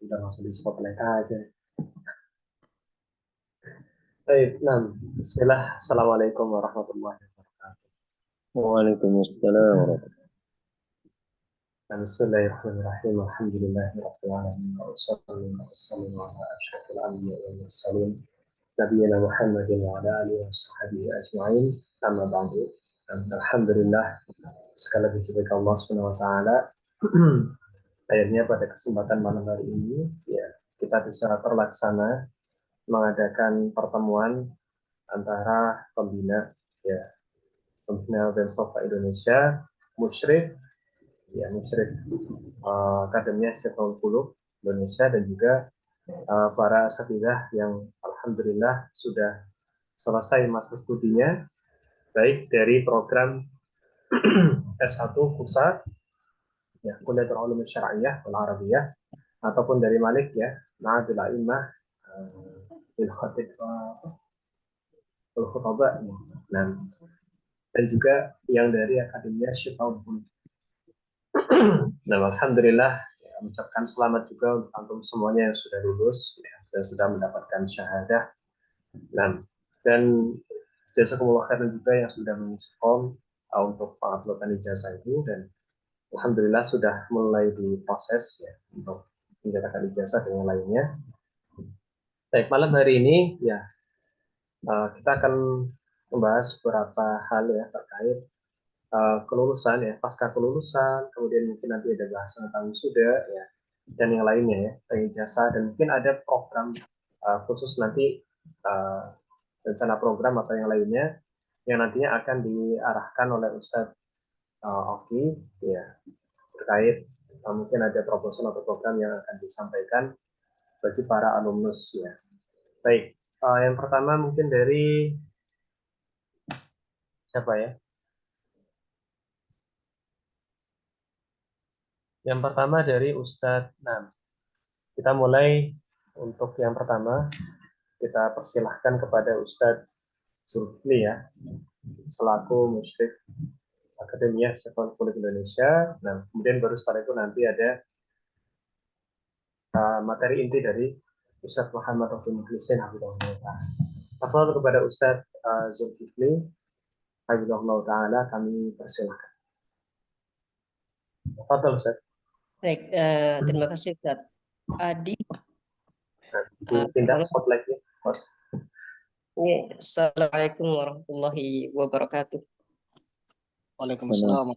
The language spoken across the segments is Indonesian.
Udah langsung di spotlight aja. Baik, nah, Bismillah. Assalamualaikum warahmatullahi wabarakatuh. Waalaikumsalam warahmatullahi Dan Bismillahirrahmanirrahim. Alhamdulillahirabbil alamin. Wassalatu wassalamu ala asyrofil anbiya'i wal mursalin. Nabiyina Muhammadin wa ala alihi washabbihi ajma'in. Amma ba'du. Alhamdulillah, segala puji bagi Allah Subhanahu wa taala. Akhirnya pada kesempatan malam hari ini ya kita bisa terlaksana mengadakan pertemuan antara pembina ya pembina BEM Sofa Indonesia, Musyrif Musyrif Akademia Syekhul Qulub Indonesia dan juga para asatidzah yang alhamdulillah sudah selesai masa studinya baik dari program S1 pusat ya Kuliatul Ulum Syar'iyyah wal Arabiyah ataupun dari Malik ya Ma'adul A'immah bil Khatib wal Khutbah. Nah, dan juga yang dari Akademia Syifaul Qulub. Nah, alhamdulillah ya, mengucapkan selamat juga untuk antum semuanya yang sudah lulus ya, dan sudah mendapatkan syahadah. Nah, dan jazakumullah khairan juga yang sudah mengisi form untuk penguploadan ijazah itu dan alhamdulillah sudah mulai diproses ya untuk mencetakkan ijazah dengan lainnya. Baik, malam hari ini ya kita akan membahas beberapa hal ya terkait kelulusan ya, pasca kelulusan, kemudian mungkin nanti ada bahasan tentang wisuda ya, dan yang lainnya ya, tentang ijazah dan mungkin ada program khusus nanti rencana program atau yang lainnya yang nantinya akan diarahkan oleh Ustadz Oki ya terkait mungkin ada proposal atau program yang akan disampaikan bagi para alumnus ya. Baik, yang pertama mungkin dari siapa ya? Yang pertama dari Ustadz Nam. Kita mulai untuk yang pertama, kita persilahkan kepada Ustadz Zulkifli ya, selaku musyrif Akademia Syekhul Qulub Indonesia. Nah, kemudian baru setelah itu nanti ada materi inti dari Ustadz Muhammad Taufiq Mukhlisin Hafizahullah Ta'ala. Tafadhol kepada Ustadz Zulkifli Hafizahullah Ta'ala kami persilahkan. Tafadhol Ustadz. Baik, terima kasih Ustaz Adi. Pindah spotlightnya, Mas. Assalamualaikum warahmatullahi wabarakatuh. Waalaikumsalam.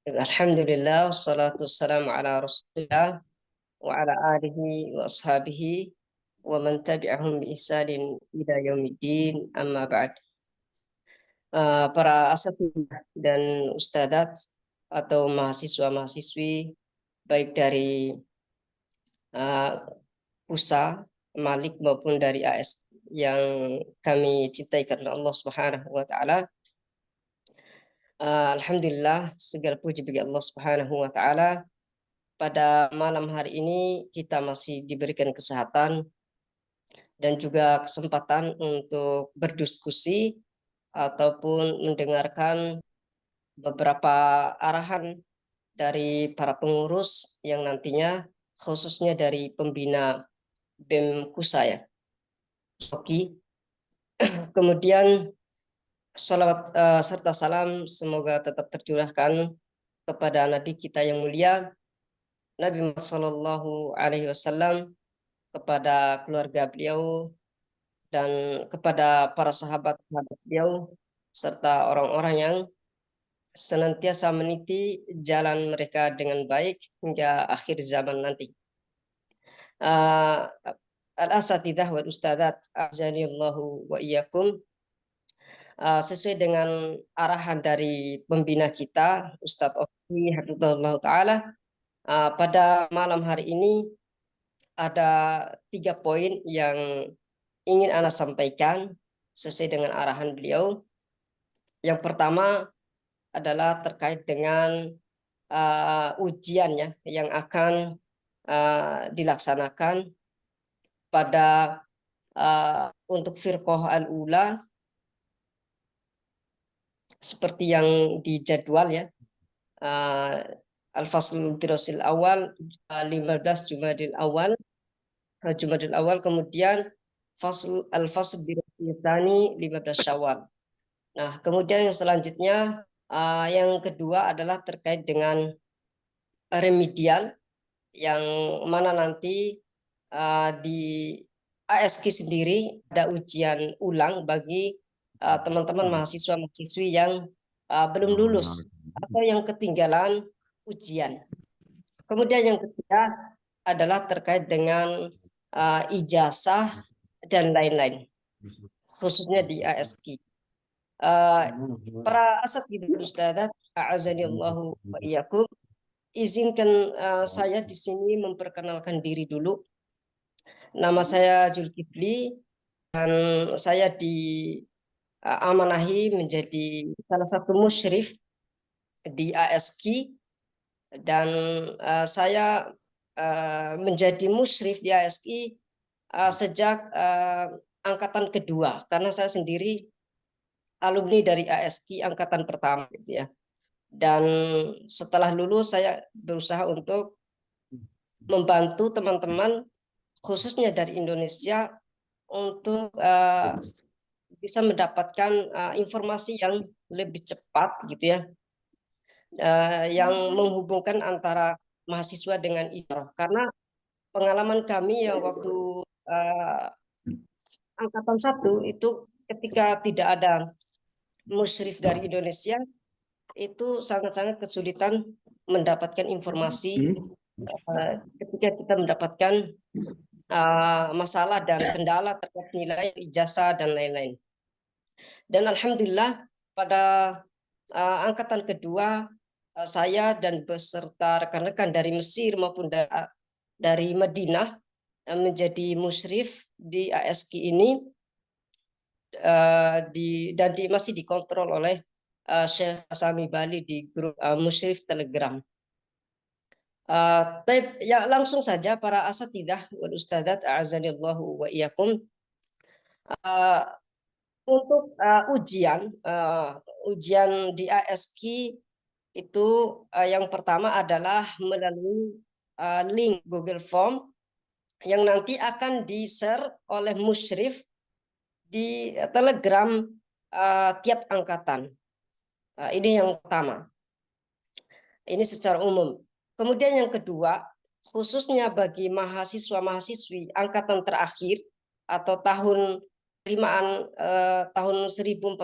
Alhamdulillah, wassalatu wassalamu ala rasulillah wa ala alihi wa ashabihi wa man tabi'ahum bi ihsanin ila yaumiddin, amma ba'd. Para asatidzah dan ustadzat atau mahasiswa-mahasiswi baik dari USA, Malik maupun dari AS yang kami cintai karena Allah Subhanahu wa taala. Alhamdulillah, segala puji bagi Allah Subhanahu wa taala. Pada malam hari ini kita masih diberikan kesehatan dan juga kesempatan untuk berdiskusi ataupun mendengarkan beberapa arahan dari para pengurus yang nantinya khususnya dari pembina BEM KUSA ya. Oke. Kemudian salawat serta salam semoga tetap tercurahkan kepada Nabi kita yang mulia Nabi Muhammad Sallallahu Alaihi Wasallam, kepada keluarga beliau dan kepada para sahabat-sahabat beliau serta orang-orang yang senantiasa meniti jalan mereka dengan baik hingga akhir zaman nanti. Al-asatidzah wal ustadzat azanillahu wa iyyakum. Sesuai dengan arahan dari pembina kita Ustadz Oki Hafizahullah Ta'ala, pada malam hari ini ada 3 poin yang ingin Ana sampaikan sesuai dengan arahan beliau. Yang pertama adalah terkait dengan ujian ya yang akan dilaksanakan pada untuk firqah al-ula seperti yang dijadwal ya, Al-Faslul Dirasil Awal 15 Jumadil Awal, kemudian Al-Fasl Dirasil Tsani 15 Syawal. Nah, kemudian yang selanjutnya yang kedua adalah terkait dengan remedial, yang mana nanti di ASK sendiri ada ujian ulang bagi teman-teman mahasiswa-mahasiswi yang belum lulus atau yang ketinggalan ujian. Kemudian yang ketiga adalah terkait dengan ijazah dan lain-lain, khususnya di ASK. Para asatidz Ustadzat, a'azanillahu wa iyyakum, izinkan saya di sini memperkenalkan diri dulu. Nama saya Zulkifli dan saya diamanahi menjadi salah satu musyrif di ASK, dan saya menjadi musyrif di ASK sejak angkatan kedua, karena saya sendiri alumni dari ASK angkatan pertama gitu ya. Dan setelah lulus saya berusaha untuk membantu teman-teman khususnya dari Indonesia untuk bisa mendapatkan informasi yang lebih cepat gitu ya, yang menghubungkan antara mahasiswa dengan idroh. Karena pengalaman kami yang waktu angkatan 1 itu ketika tidak ada musyrif dari Indonesia, itu sangat-sangat kesulitan mendapatkan informasi ketika kita mendapatkan masalah dan kendala terkait nilai ijazah dan lain-lain. Dan alhamdulillah pada angkatan kedua saya dan beserta rekan-rekan dari Mesir maupun dari Madinah menjadi musyrif di ASK ini, dan masih dikontrol oleh Syekh Sami Bali di grup musyrif Telegram. Ya, langsung saja para asatidzah wal ustadzat, a'azanillahu wa iyyakum. Untuk ujian di ASK itu yang pertama adalah melalui link Google Form yang nanti akan di-share oleh musyrif di Telegram tiap angkatan. Ini yang pertama. Ini secara umum. Kemudian yang kedua, khususnya bagi mahasiswa-mahasiswi angkatan terakhir atau tahun penerimaan tahun 1446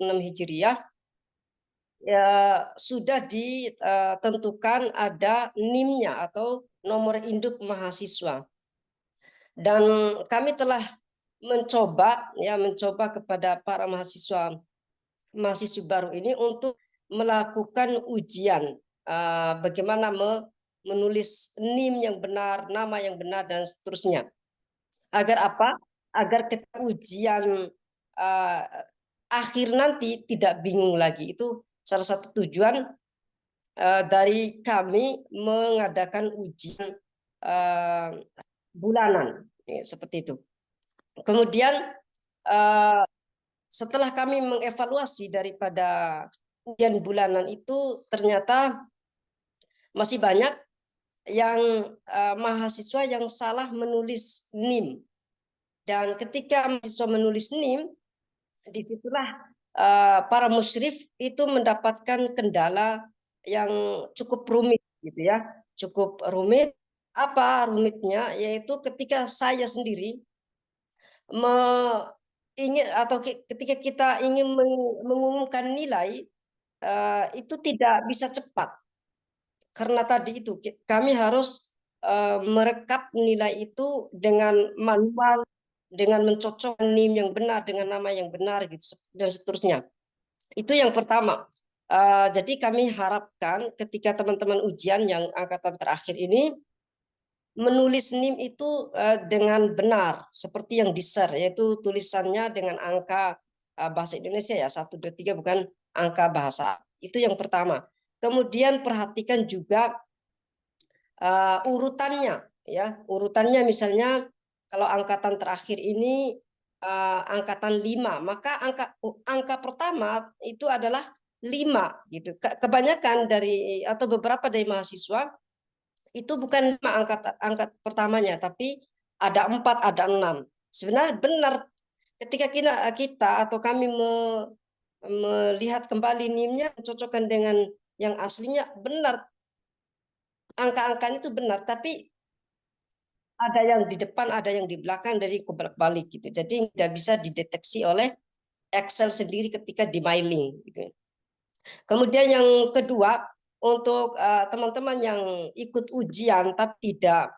Hijriah, ya sudah ditentukan ada NIM-nya atau nomor induk mahasiswa. Dan kami telah mencoba kepada para mahasiswa baru ini untuk melakukan ujian bagaimana menulis NIM yang benar, nama yang benar, dan seterusnya. Agar apa? Agar kita ujian akhir nanti tidak bingung lagi. Itu salah satu tujuan dari kami mengadakan ujian bulanan, seperti itu. Kemudian setelah kami mengevaluasi daripada ujian bulanan itu, ternyata masih banyak yang mahasiswa yang salah menulis NIM. Dan ketika mahasiswa menulis NIM, disitulah para musyrif itu mendapatkan kendala yang cukup rumit gitu ya, cukup rumit. Apa rumitnya? Yaitu ketika saya sendiri ketika kita ingin mengumumkan nilai, itu tidak bisa cepat, karena tadi itu kami harus merekap nilai itu dengan manual, dengan mencocokkan NIM yang benar dengan nama yang benar gitu, dan seterusnya. Itu yang pertama. Jadi kami harapkan ketika teman-teman ujian yang angkatan terakhir ini menulis NIM itu dengan benar seperti yang di-share, yaitu tulisannya dengan angka bahasa Indonesia ya, 1, 2, 3, bukan angka bahasa. Itu yang pertama. Kemudian perhatikan juga urutannya ya. Urutannya misalnya kalau angkatan terakhir ini angkatan 5, maka angka pertama itu adalah 5 gitu. Kebanyakan dari atau beberapa dari mahasiswa itu bukan 5 angkat pertamanya, tapi ada 4, ada 6. Sebenarnya benar ketika kita atau kami melihat kembali NIM-nya, mencocokkan dengan yang aslinya, benar angka-angkanya itu benar, tapi ada yang di depan, ada yang di belakang, dari kebalik gitu. Jadi tidak bisa dideteksi oleh Excel sendiri ketika di mailing gitu. Kemudian yang kedua, untuk teman-teman yang ikut ujian tapi tidak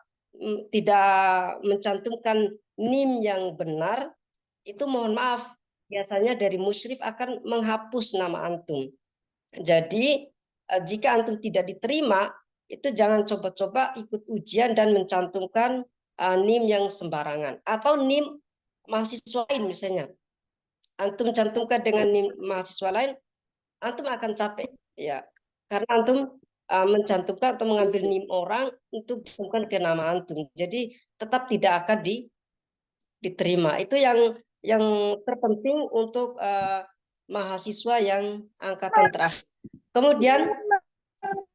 mencantumkan NIM yang benar, itu mohon maaf, biasanya dari musyrif akan menghapus nama antum. Jadi jika antum tidak diterima, itu jangan coba-coba ikut ujian dan mencantumkan NIM yang sembarangan atau NIM mahasiswa lain misalnya. Antum cantumkan dengan NIM mahasiswa lain, antum akan capek ya, karena antum mencantumkan atau mengambil NIM orang untuk dicantumkan ke nama antum. Jadi tetap tidak akan diterima. Itu yang terpenting untuk mahasiswa yang angkatan terakhir. Kemudian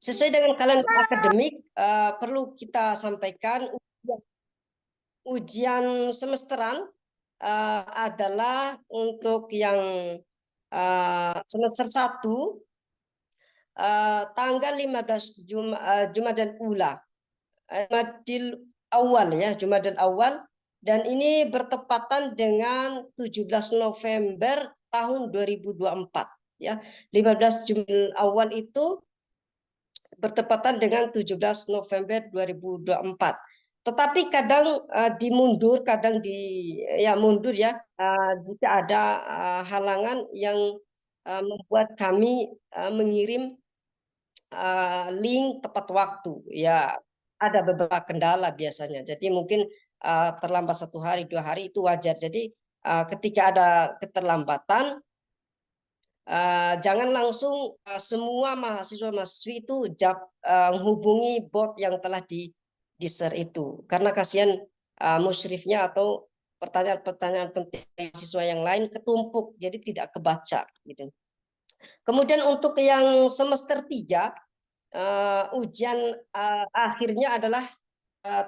sesuai dengan kalender akademik, perlu kita sampaikan ujian semesteran adalah untuk yang semester 1 tanggal 15 Jumadil Ula, Jumadil Awal ya, Jumadil Awal, dan ini bertepatan dengan 17 November tahun 2024 ya. 15 Jumadil Awal itu bertepatan dengan 17 November 2024. Tetapi kadang dimundur, kadang mundur ya, jika ada halangan yang membuat kami mengirim link tepat waktu. Ya, ada beberapa kendala biasanya. Jadi mungkin terlambat 1 hari, 2 hari itu wajar. Jadi ketika ada keterlambatan, jangan langsung semua mahasiswa-mahasiswi itu menghubungi bot yang telah di-share itu, karena kasihan musyrifnya atau pertanyaan-pertanyaan penting mahasiswa yang lain ketumpuk, jadi tidak kebaca gitu. Kemudian untuk yang semester 3, ujian akhirnya adalah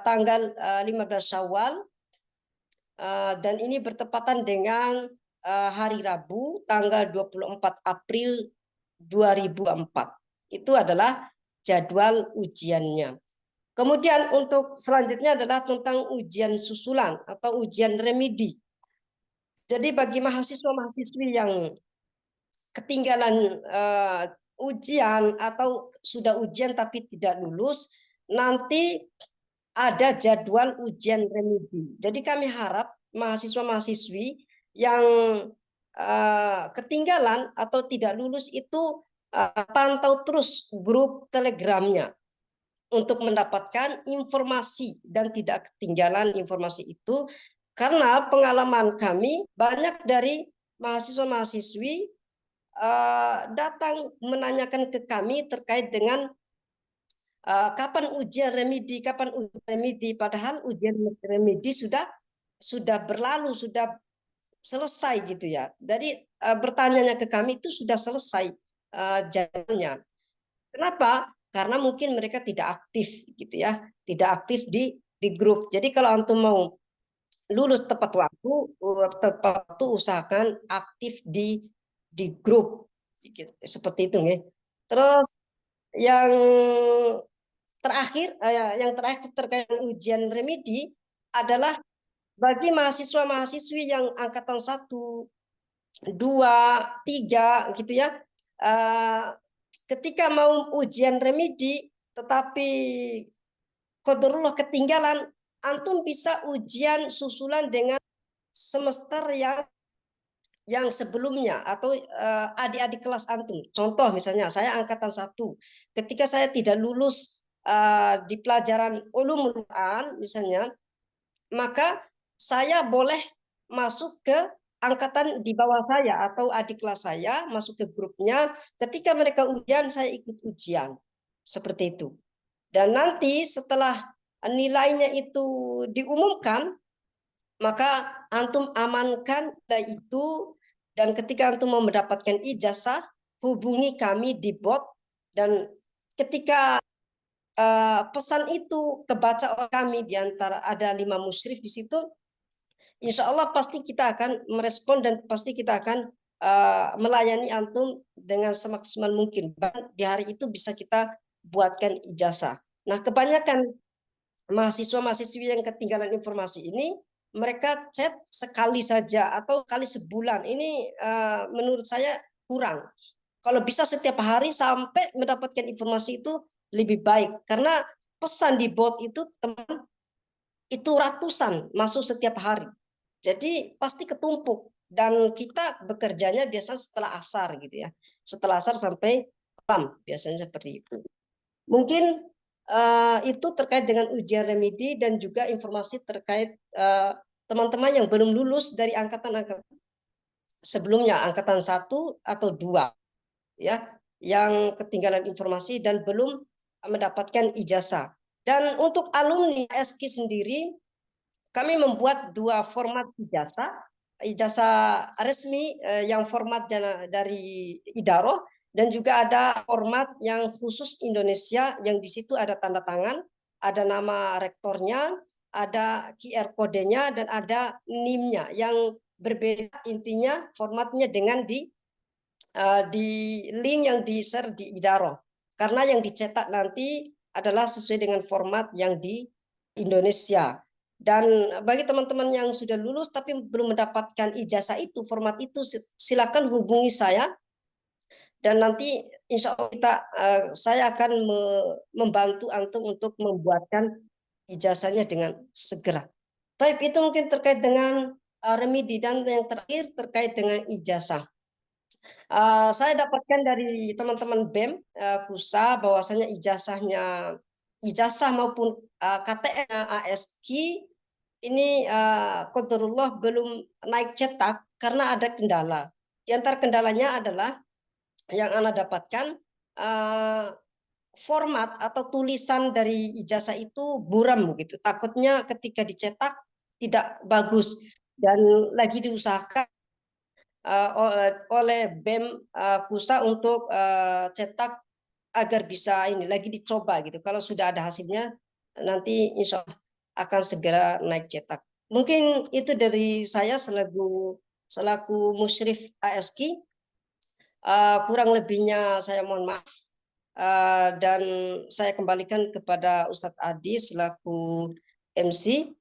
tanggal 15 Syawal, dan ini bertepatan dengan hari Rabu tanggal 24 April 2004. Itu adalah jadwal ujiannya. Kemudian untuk selanjutnya adalah tentang ujian susulan atau ujian remedi. Jadi bagi mahasiswa-mahasiswi yang ketinggalan ujian atau sudah ujian tapi tidak lulus, nanti ada jadwal ujian remedi. Jadi kami harap mahasiswa-mahasiswi yang ketinggalan atau tidak lulus itu pantau terus grup Telegramnya untuk mendapatkan informasi dan tidak ketinggalan informasi itu, karena pengalaman kami banyak dari mahasiswa-mahasiswi datang menanyakan ke kami terkait dengan kapan ujian remedi, padahal ujian remedi sudah berlalu, sudah selesai gitu ya. Jadi bertanyanya ke kami itu sudah selesai jadwalnya. Kenapa? Karena mungkin mereka tidak aktif gitu ya, tidak aktif di grup. Jadi kalau antum mau lulus tepat waktu usahakan aktif di grup seperti itu nih. Terus yang terakhir terkait ujian remedi adalah bagi mahasiswa-mahasiswi yang angkatan 1, 2, 3 gitu ya, ketika mau ujian remedi tetapi qadarullah ketinggalan, antum bisa ujian susulan dengan semester yang sebelumnya atau adik-adik kelas antum. Contoh misalnya saya angkatan 1, ketika saya tidak lulus di pelajaran ulumul Quran misalnya, maka saya boleh masuk ke angkatan di bawah saya atau adik kelas saya, masuk ke grupnya. Ketika mereka ujian, saya ikut ujian. Seperti itu. Dan nanti setelah nilainya itu diumumkan, maka antum amankan nilai itu, dan ketika antum mau mendapatkan ijazah, hubungi kami di bot, dan ketika pesan itu kebaca oleh kami, di antara ada 5 musyrif di situ, insya Allah pasti kita akan merespon dan pasti kita akan melayani antum dengan semaksimal mungkin. Bahkan di hari itu bisa kita buatkan ijazah. Nah, kebanyakan mahasiswa-mahasiswi yang ketinggalan informasi ini, mereka chat sekali saja atau kali sebulan. Ini menurut saya kurang. Kalau bisa setiap hari sampai mendapatkan informasi itu lebih baik. Karena pesan di bot itu, teman, itu ratusan masuk setiap hari. Jadi pasti ketumpuk, dan kita bekerjanya biasanya setelah asar gitu ya. Setelah asar sampai malam biasanya seperti itu. Mungkin itu terkait dengan ujian remedi dan juga informasi terkait teman-teman yang belum lulus dari angkatan-angkatan sebelumnya, angkatan 1 atau 2 ya, yang ketinggalan informasi dan belum mendapatkan ijazah. Dan untuk alumni ASK sendiri, kami membuat 2 format ijazah. Ijazah resmi yang format dari Idaroh, dan juga ada format yang khusus Indonesia, yang di situ ada tanda tangan, ada nama rektornya, ada QR kodenya, dan ada NIM-nya yang berbeda intinya formatnya dengan di link yang di-share di Idaroh. Karena yang dicetak nanti adalah sesuai dengan format yang di Indonesia. Dan bagi teman-teman yang sudah lulus tapi belum mendapatkan ijazah itu, format itu, silakan hubungi saya, dan nanti insya Allah saya akan membantu antum untuk membuatkan ijazahnya dengan segera. Tapi itu mungkin terkait dengan remedi, dan yang terakhir terkait dengan ijazah. Saya dapatkan dari teman-teman BEM PUSA bahwasanya ijazah maupun KTN ASQ ini qadarullah belum naik cetak karena ada kendala. Di antara kendalanya adalah yang Anda dapatkan format atau tulisan dari ijazah itu buram gitu. Takutnya ketika dicetak tidak bagus, dan lagi diusahakan oleh BEM PUSA untuk cetak agar bisa ini lagi dicoba gitu. Kalau sudah ada hasilnya, nanti insya Allah akan segera naik cetak. Mungkin itu dari saya selaku musyrif ASQ. Kurang lebihnya saya mohon maaf. Dan saya kembalikan kepada Ustadz Adi selaku MC.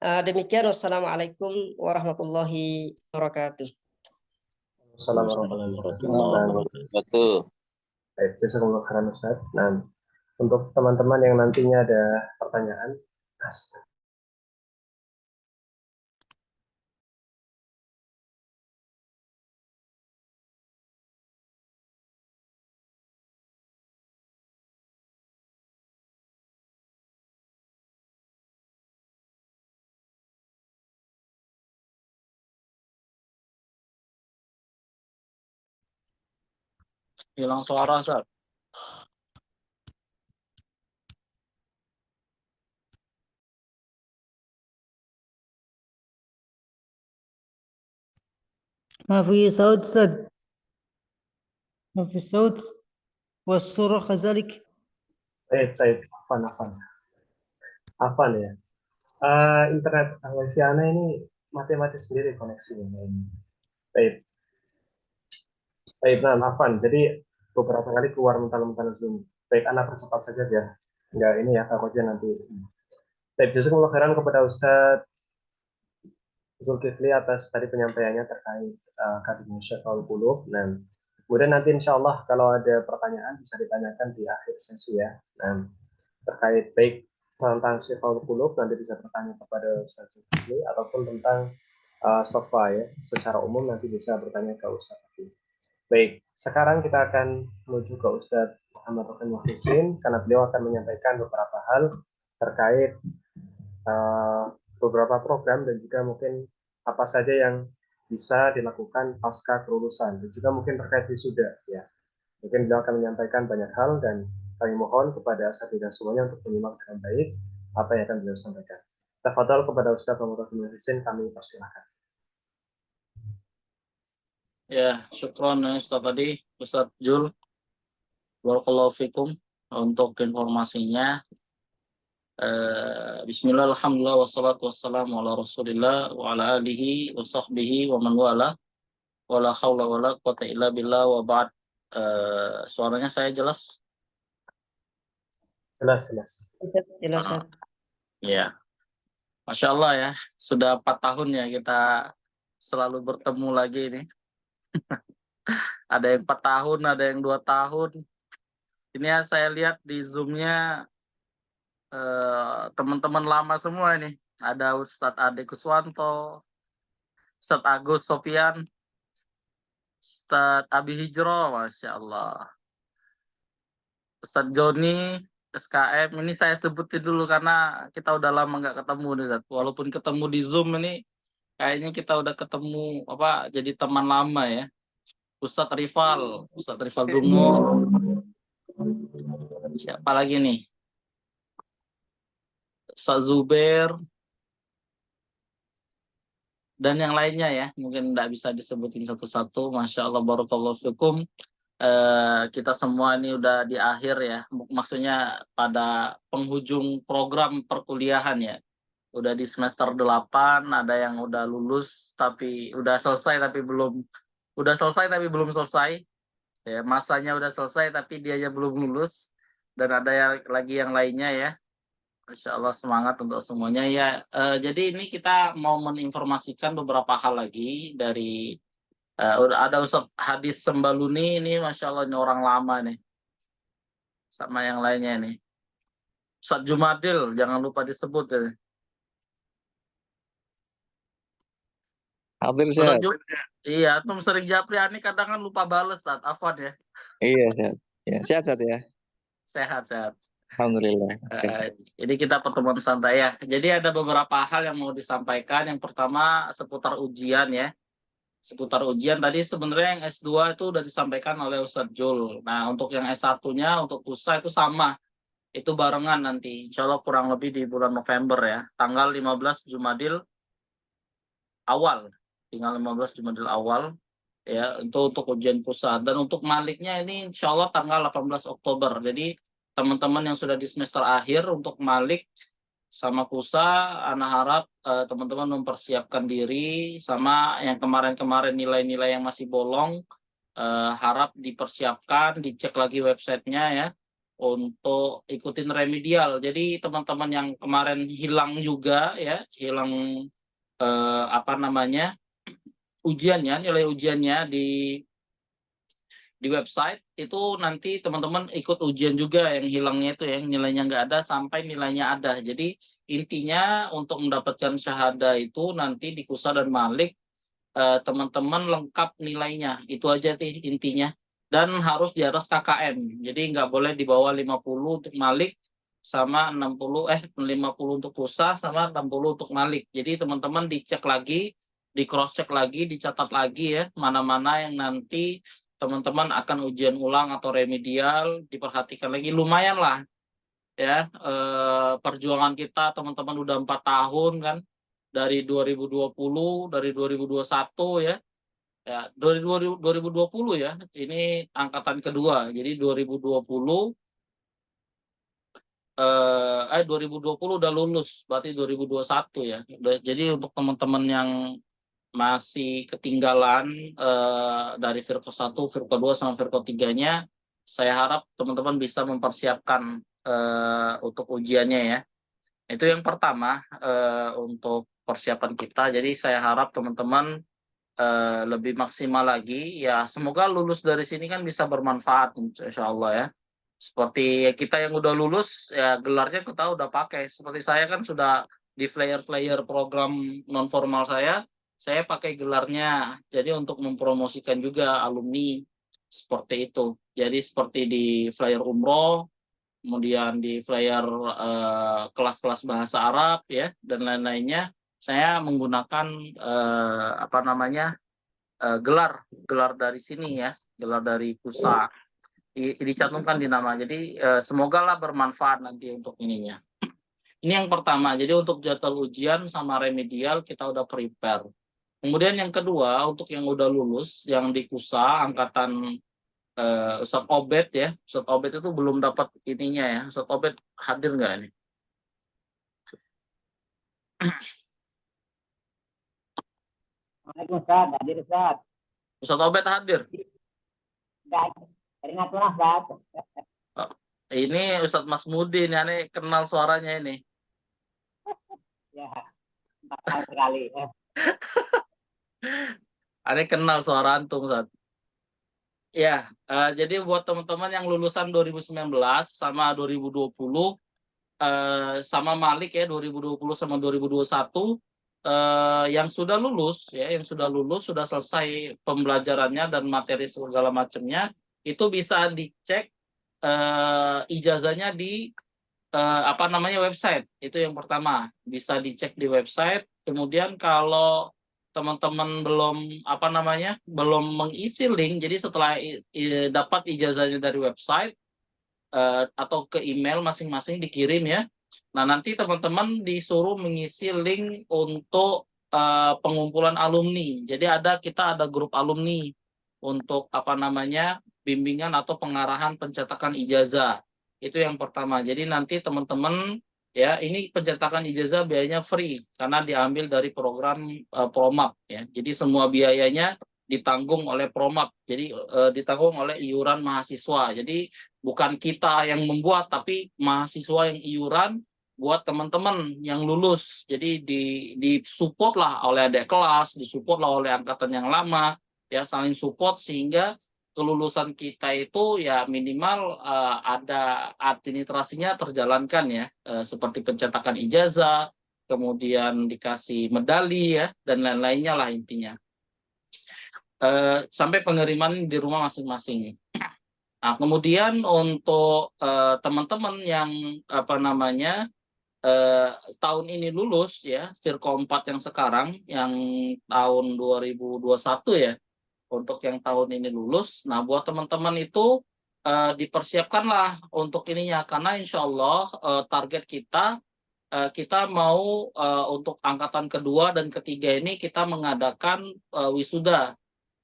Demikian, wassalamualaikum warahmatullahi wabarakatuh. Assalamualaikum warahmatullahi Warahmatullahi wabarakatuh. wabarakatuh. Baik, jazakumullah khairan Ustaz. Nah, untuk teman-teman yang nantinya ada pertanyaan, Hilang suara, Ustaz. ما في صوت سد، ما في صوت والصورة كذلك. baik, Afan ya. Internet wifi Ana ini mati sendiri koneksinya ini. Baik, nah Afan. Jadi beberapa kali keluar mentah-mentah Zoom. Baik, Ana percepat saja biar nggak ini ya, takutnya nanti. Baik, jazakumullah khairan kepada Ustadz Zulkifli atas tadi penyampaiannya terkait kajian Syifaul Qulub. Nah, kemudian nanti insya Allah kalau ada pertanyaan bisa ditanyakan di akhir sesi ya. Nah, terkait baik tentang Syifaul Qulub nanti bisa bertanya kepada Ustaz Zulkifli, ataupun tentang sofa ya secara umum nanti bisa bertanya ke Ustaz Zulkifli. Baik, sekarang kita akan menuju ke Ustaz Muhammad Rokin Muhsin karena beliau akan menyampaikan beberapa hal terkait beberapa program dan juga mungkin apa saja yang bisa dilakukan pasca kelulusan dan juga mungkin terkait wisuda ya. Mungkin beliau akan menyampaikan banyak hal dan kami mohon kepada asatidzah semuanya untuk menyimak dengan baik apa yang akan beliau sampaikan. Tafadhol kepada Ustaz Muhammad Rokin Muhsin, kami persilakan. Ya, syukron ya Ustaz tadi, Ustaz Jul. Barakallahu fikum untuk informasinya. Bismillah, alhamdulillah, wassalatu wassalamu ala rasulillah wa ala alihi wa sahbihi wa man wala wa la hawla wa la quwata illa billah wa ba'd. Suaranya saya jelas? Jelas, jelas. Jelas. Ya, Masya Allah ya, sudah 4 tahun ya kita selalu bertemu lagi ini. Ada yang 4 tahun, ada yang 2 tahun. Ini ya saya lihat di Zoom-nya teman-teman lama semua ini. Ada Ustadz Ade Kuswanto, Ustadz Agus Sofian, Ustadz Abi Hijro, Masya Allah. Ustadz Joni, SKM, ini saya sebutin dulu karena kita udah lama nggak ketemu nih, Ustadz. Walaupun ketemu di Zoom ini, kayaknya kita udah ketemu jadi teman lama ya. Ustadz Rifal Gumur. Siapa lagi nih? Ustadz Zubair. Dan yang lainnya ya, mungkin nggak bisa disebutin satu-satu. Masya Allah, barakallahu fikum. Kita semua ini udah di akhir ya, maksudnya pada penghujung program perkuliahan ya. Udah di semester 8, ada yang udah lulus tapi udah selesai tapi belum selesai. Ya, masanya udah selesai tapi dia aja belum lulus, dan ada yang lainnya ya. Masya Allah, semangat untuk semuanya ya. Jadi ini kita mau menginformasikan beberapa hal lagi dari ada Ustadz Hadis Sembaluni ini, Masya Allah, ini orang lama nih. Sama yang lainnya nih. Ustadz Jumadil, jangan lupa disebut ya. Hadir Ustadz sehat. Iya, Tum sering Japriani kadang kan lupa bales, Tat. Afwan ya. Iya sehat. Ya, sehat ya. Sehat. Alhamdulillah. Jadi kita pertemuan santai ya. Jadi ada beberapa hal yang mau disampaikan. Yang pertama seputar ujian ya. Seputar ujian tadi sebenarnya yang S2 itu udah disampaikan oleh Ustadz Jul. Nah, untuk yang S1-nya, untuk PUSA itu sama. Itu barengan nanti. Insya Allah kurang lebih di bulan November ya. Tanggal 15 Jumadil awal. Tinggal 15 Jumadil awal. Ya, itu untuk ujian PUSA. Dan untuk maliknya ini insya Allah tanggal 18 Oktober. Jadi teman-teman yang sudah di semester akhir untuk malik sama PUSA, Ana harap teman-teman mempersiapkan diri, sama yang kemarin-kemarin nilai-nilai yang masih bolong, harap dipersiapkan, dicek lagi websitenya ya, untuk ikutin remedial. Jadi teman-teman yang kemarin hilang juga ya, hilang ujiannya, nilai ujiannya di website itu, nanti teman-teman ikut ujian juga yang hilangnya itu ya, nilainya nggak ada sampai nilainya ada. Jadi intinya untuk mendapatkan syahada itu nanti di PUSA dan malik teman-teman lengkap nilainya, itu aja sih intinya. Dan harus di atas KKM, jadi nggak boleh di bawah 50 untuk malik, sama 50 untuk PUSA, sama 60 untuk malik. Jadi teman-teman dicek lagi, di cross check lagi, dicatat lagi ya, mana-mana yang nanti teman-teman akan ujian ulang atau remedial, diperhatikan lagi. Lumayan lah ya, perjuangan kita teman-teman udah 4 tahun kan, dari 2020, dari 2021 ya, 2020 ya, ini angkatan kedua. Jadi 2020 udah lulus, berarti 2021 ya. Jadi untuk teman-teman yang masih ketinggalan dari Firqah 1, Firqah 2 sama Firqah 3-nya, saya harap teman-teman bisa mempersiapkan untuk ujiannya ya. Itu yang pertama untuk persiapan kita. Jadi saya harap teman-teman lebih maksimal lagi ya. Semoga lulus dari sini kan bisa bermanfaat insya Allah ya. Seperti kita yang udah lulus ya, gelarnya kita udah pakai. Seperti saya kan sudah di flyer-flyer program non formal saya pakai gelarnya. Jadi untuk mempromosikan juga alumni seperti itu. Jadi seperti di flyer umroh, kemudian di flyer kelas-kelas bahasa Arab ya, dan lain-lainnya, saya menggunakan gelar dari sini ya, gelar dari PUSA. Dicantumkan di nama. Jadi semoga lah bermanfaat nanti untuk ininya. Ini yang pertama. Jadi untuk jadwal ujian sama remedial kita udah prepare. Kemudian yang kedua, untuk yang udah lulus, yang di KUSA angkatan Ustadz Obed ya, Ustadz Obed itu belum dapat ininya ya. Ustadz Obed hadir nggak ini? Waalaikumsalam, hadir Ustaz. Ustadz Obed hadir. Enggak, dari Natuna Ustaz. Ini Ustadz Mas Mudi ini, aneh kenal suaranya ini. Ya, 4 tahun sekali. Aneh kenal suara antum, Ustadz. Ya, jadi buat teman-teman yang lulusan 2019 sama 2020, sama Malik ya 2020 sama 2021, yang sudah lulus ya, yang sudah lulus sudah selesai pembelajarannya dan materi segala macamnya, itu bisa dicek ijazahnya di website. Itu yang pertama, bisa dicek di website. Kemudian kalau teman-teman belum mengisi link, jadi setelah dapat ijazahnya dari website atau ke email masing-masing dikirim ya. Nah, nanti teman-teman disuruh mengisi link untuk pengumpulan alumni. Jadi kita ada grup alumni untuk bimbingan atau pengarahan pencetakan ijazah. Itu yang pertama. Jadi nanti teman-teman ya, ini pencetakan ijazah biayanya free karena diambil dari program Promap ya. Jadi semua biayanya ditanggung oleh Promap. Jadi ditanggung oleh iuran mahasiswa. Jadi bukan kita yang membuat, tapi mahasiswa yang iuran buat teman-teman yang lulus. Jadi disupport lah oleh adik kelas, disupport lah oleh angkatan yang lama, ya saling support sehingga kelulusan kita itu ya minimal ada administrasinya terjalankan ya, seperti pencetakan ijazah, kemudian dikasih medali ya, dan lain-lainnya lah intinya. Sampai pengiriman di rumah masing-masing. Nah, kemudian untuk teman-teman yang tahun ini lulus ya, Firqa 4 yang sekarang, yang tahun 2021 ya, untuk yang tahun ini lulus. Nah, buat teman-teman itu dipersiapkanlah untuk ininya, karena insya Allah target kita mau untuk angkatan kedua dan ketiga ini kita mengadakan wisuda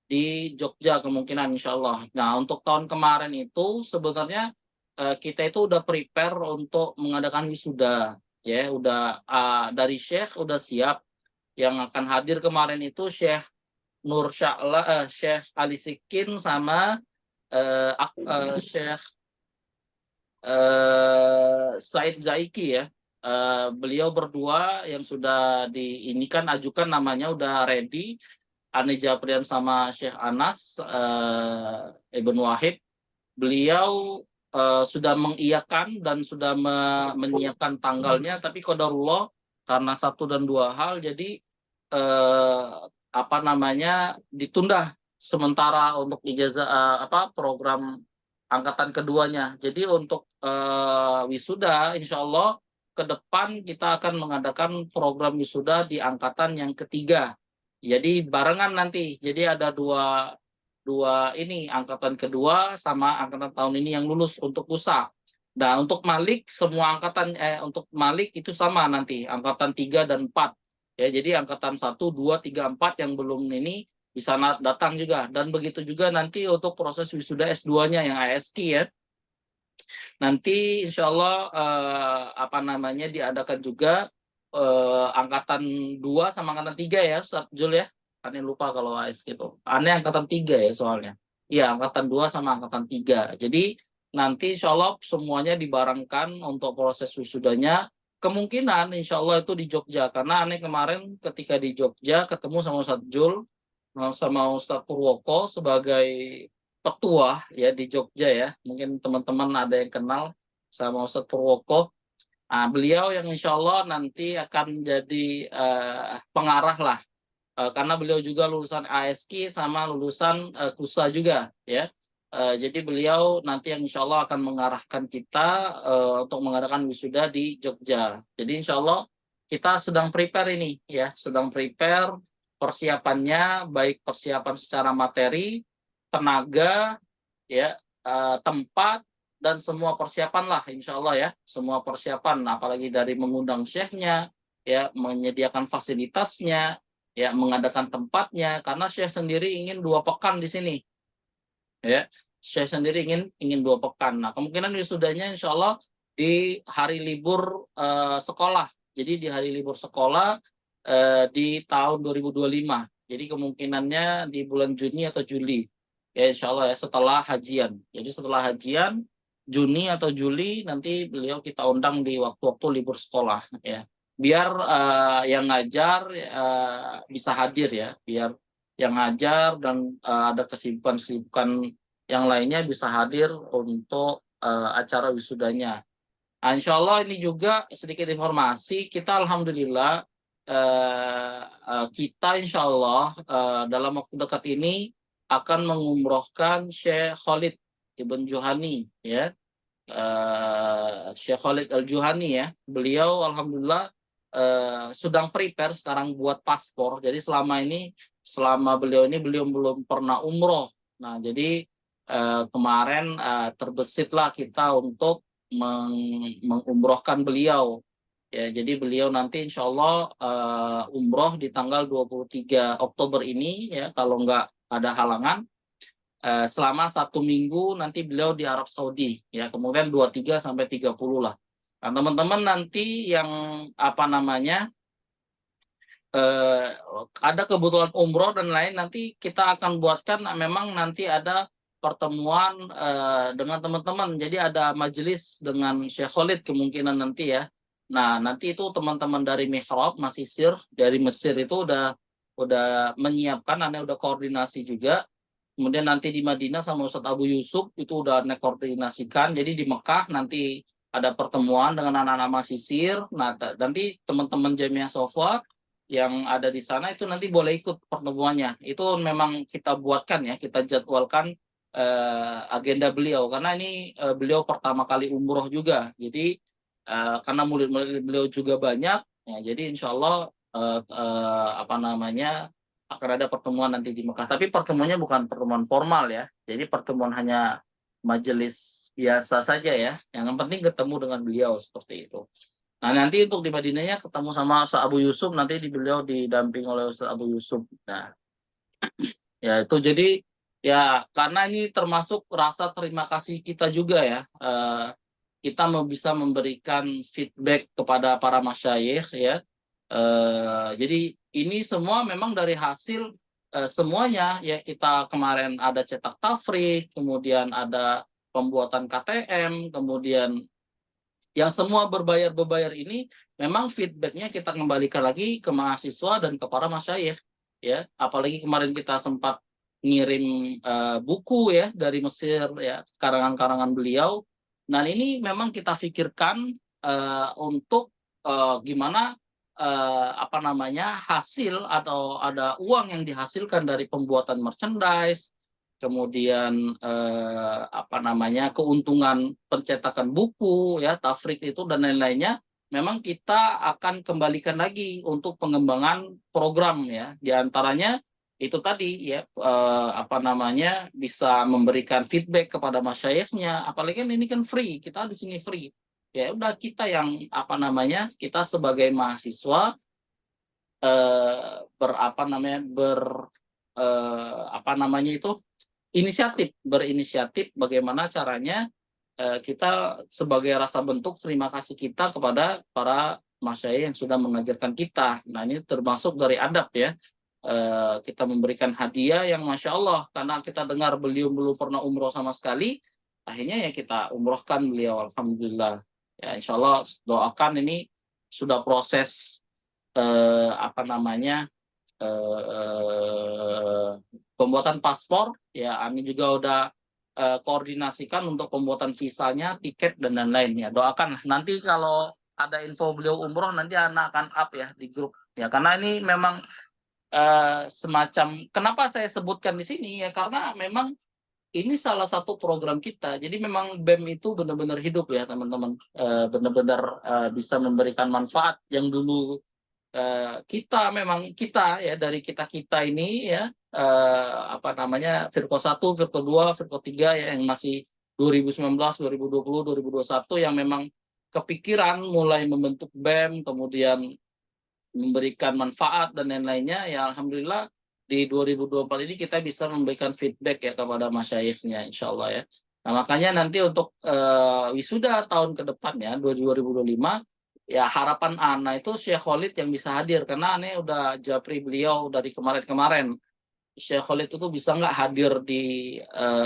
di Jogja kemungkinan insya Allah. Nah, untuk tahun kemarin itu sebenarnya kita itu udah prepare untuk mengadakan wisuda ya, udah dari Syekh udah siap. Yang akan hadir kemarin itu Syekh Nur Sya'la, Syekh Ali Sikin sama Syekh Said Zaiki ya. Beliau berdua yang sudah ajukan namanya udah ready. Ani Japrian sama Syekh Anas Ibn Wahid. Beliau sudah mengiyakan dan sudah menyiapkan tanggalnya, tapi qadarullah karena 1 dan 2 hal jadi ditunda sementara untuk ijazah program angkatan keduanya. Jadi untuk wisuda insya Allah ke depan kita akan mengadakan program wisuda di angkatan yang ketiga. Jadi barengan nanti. Jadi ada dua ini, angkatan kedua sama angkatan tahun ini yang lulus untuk KUSA. Nah, untuk Malik semua angkatan untuk Malik itu sama nanti, angkatan 3 dan 4. Ya, jadi angkatan 1, 2, 3, 4 yang belum ini bisa datang juga. Dan begitu juga nanti untuk proses wisuda S2-nya yang ASK ya. Nanti insya Allah diadakan juga angkatan 2 sama angkatan 3 ya, Ustaz Jul ya. Aneh lupa kalau ASK itu. Aneh angkatan 3 ya soalnya. Iya, angkatan 2 sama angkatan 3. Jadi nanti insya Allah semuanya dibarengkan untuk proses wisudanya. Kemungkinan insya Allah itu di Jogja. Karena aneh kemarin ketika di Jogja ketemu sama Ustaz Jul, sama Ustaz Purwoko sebagai petua ya di Jogja ya. Mungkin teman-teman ada yang kenal sama Ustaz Purwoko. Nah, beliau yang insya Allah nanti akan jadi pengarah lah. Karena beliau juga lulusan ASK sama lulusan KUSA juga ya. Jadi beliau nanti yang insya Allah akan mengarahkan kita untuk mengadakan wisuda di Jogja. Jadi insya Allah kita sedang prepare ini ya, sedang prepare persiapannya, baik persiapan secara materi, tenaga, ya, tempat, dan semua persiapan lah insya Allah ya, semua persiapan, apalagi dari mengundang syekhnya, ya, menyediakan fasilitasnya, ya mengadakan tempatnya, karena Syekh sendiri ingin 2 pekan di sini. Ya, Syekh sendiri ingin 2 pekan. Nah, kemungkinan wisudanya insya Allah di hari libur sekolah. Jadi di hari libur sekolah di tahun 2025. Jadi kemungkinannya di bulan Juni atau Juli. Ya insya Allah ya, setelah hajian. Jadi setelah hajian Juni atau Juli nanti beliau kita undang di waktu-waktu libur sekolah ya. Biar yang ngajar bisa hadir ya, biar yang ngajar dan ada kesibukan-kesibukan yang lainnya bisa hadir untuk acara wisudanya. Nah, insya Allah ini juga sedikit informasi, kita alhamdulillah kita insya Allah dalam waktu dekat ini akan mengumrohkan Syekh Khalid Ibn Juhani ya. Syekh Khalid Al-Juhani ya. Beliau alhamdulillah sedang prepare sekarang buat paspor. Jadi selama beliau ini beliau belum pernah umroh. Nah, jadi kemarin terbesitlah kita untuk mengumrohkan beliau. Ya, jadi beliau nanti insya Allah umroh di tanggal 23 Oktober ini ya, kalau nggak ada halangan. Selama 1 minggu nanti beliau di Arab Saudi ya, kemudian 23 sampai 30 lah. Nah, teman-teman nanti yang ada kebutuhan umroh dan lain, nanti kita akan buatkan memang nanti ada pertemuan dengan teman-teman. Jadi ada majelis dengan Syekh Khalid kemungkinan nanti ya. Nah, nanti itu teman-teman dari Mihrab Masisir dari Mesir itu udah menyiapkan, aneh udah koordinasi juga. Kemudian nanti di Madinah sama Ustadz Abu Yusuf itu udah koordinasikan. Jadi di Mekah nanti ada pertemuan dengan anak-anak Masisir. Nah, nanti teman-teman Jamiah Sofa yang ada di sana itu nanti boleh ikut pertemuannya. Itu memang kita buatkan ya, kita jadwalkan agenda beliau. Karena ini beliau pertama kali umroh juga. Jadi karena murid-murid beliau juga banyak, ya, jadi insya Allah akan ada pertemuan nanti di Mekah. Tapi pertemuannya bukan pertemuan formal ya. Jadi pertemuan hanya majelis biasa saja ya. Yang penting ketemu dengan beliau seperti itu. Nah, nanti untuk di Madinahnya ketemu sama Ustaz Abu Yusuf, nanti beliau didamping oleh Ustaz Abu Yusuf. Nah, ya itu jadi ya karena ini termasuk rasa terima kasih kita juga ya. Kita bisa memberikan feedback kepada para masyayikh ya. Jadi ini semua memang dari hasil semuanya ya, kita kemarin ada cetak tafrik, kemudian ada pembuatan KTM, kemudian yang semua berbayar ini memang feedbacknya kita kembalikan lagi ke mahasiswa dan ke para masyayikh ya. Apalagi kemarin kita sempat ngirim buku ya dari Mesir ya, karangan-karangan beliau. Nah, ini memang kita pikirkan untuk gimana hasil atau ada uang yang dihasilkan dari pembuatan merchandise, kemudian keuntungan pencetakan buku ya, tafrik itu dan lain-lainnya, memang kita akan kembalikan lagi untuk pengembangan program ya. Di antaranya itu tadi ya bisa memberikan feedback kepada masyayikhnya, apalagi ini kan free, kita di sini free. Ya udah, kita yang kita sebagai mahasiswa berinisiatif bagaimana caranya kita sebagai rasa bentuk terima kasih kita kepada para masyayikh yang sudah mengajarkan kita. Nah, ini termasuk dari adab ya. Kita memberikan hadiah yang Masya Allah, karena kita dengar beliau belum pernah umroh sama sekali, akhirnya ya kita umrohkan beliau, alhamdulillah. Ya, insya Allah doakan ini sudah proses pembuatan paspor ya, Ami juga udah koordinasikan untuk pembuatan visanya, tiket dan lain-lain ya. Doakan nanti kalau ada info beliau umroh nanti anak akan up ya di grup ya, karena ini memang semacam, kenapa saya sebutkan di sini ya, karena memang ini salah satu program kita. Jadi memang BEM itu benar-benar hidup ya teman-teman, benar-benar bisa memberikan manfaat. Yang dulu kita ya, dari kita ini ya Firko 1, Firko 2, Firko 3 ya, yang masih 2019, 2020, 2021 yang memang kepikiran mulai membentuk BEM, kemudian memberikan manfaat dan lain-lainnya, ya alhamdulillah di 2024 ini kita bisa memberikan feedback ya kepada masyayikhnya insyaallah ya. Nah, makanya nanti untuk wisuda tahun ke depannya 2025 ya harapan Ana itu Syekh Khalid yang bisa hadir, karena Ana udah japri beliau dari kemarin-kemarin. Syekh Khalid itu bisa nggak hadir di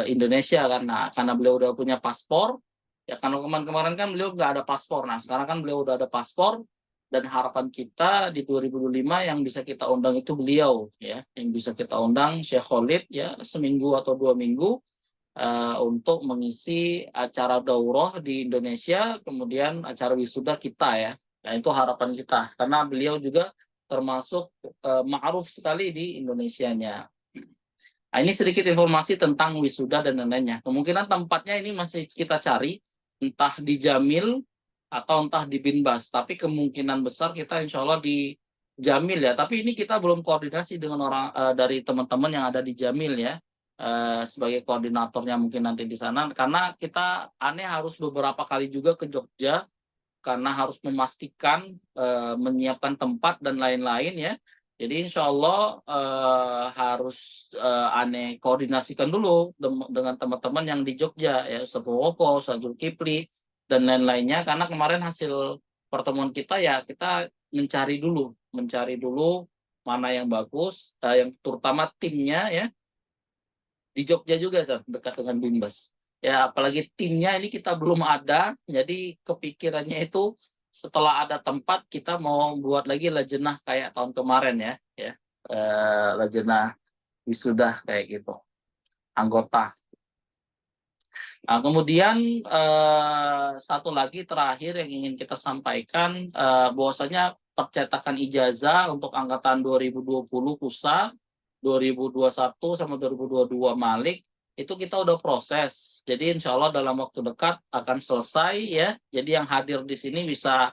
Indonesia karena beliau udah punya paspor. Ya karena kemarin-kemarin kan beliau nggak ada paspor. Nah sekarang kan beliau udah ada paspor, dan harapan kita di 2025 yang bisa kita undang itu beliau ya, yang bisa kita undang Syekh Khalid ya seminggu atau 2 minggu untuk mengisi acara daurah di Indonesia, kemudian acara wisuda kita ya. Nah itu harapan kita karena beliau juga termasuk ma'ruf sekali di Indonesianya. Nah, ini sedikit informasi tentang wisuda dan lain-lainnya. Kemungkinan tempatnya ini masih kita cari, entah di Jamil atau entah di Binbas. Tapi kemungkinan besar kita insya Allah di Jamil ya. Tapi ini kita belum koordinasi dengan orang dari teman-teman yang ada di Jamil ya. Sebagai koordinatornya mungkin nanti di sana. Karena kita harus beberapa kali juga ke Jogja, karena harus memastikan menyiapkan tempat dan lain-lain ya. Jadi insya Allah harus Ane koordinasikan dulu dengan teman-teman yang di Jogja ya, Ustaz Woko, Ustaz Zulkifli dan lain-lainnya. Karena kemarin hasil pertemuan kita ya kita mencari dulu mana yang bagus, yang terutama timnya ya di Jogja juga Ustaz, dekat dengan Binbas. Ya apalagi timnya ini kita belum ada, jadi kepikirannya itu setelah ada tempat kita mau buat lagi lejenah kayak tahun kemarin ya lejenah wisuda kayak gitu anggota. Nah, kemudian satu lagi terakhir yang ingin kita sampaikan bahwasanya percetakan ijazah untuk angkatan 2020 PUSA, 2021 sama 2022 Malik itu kita udah proses. Jadi insya Allah dalam waktu dekat akan selesai ya. Jadi yang hadir di sini bisa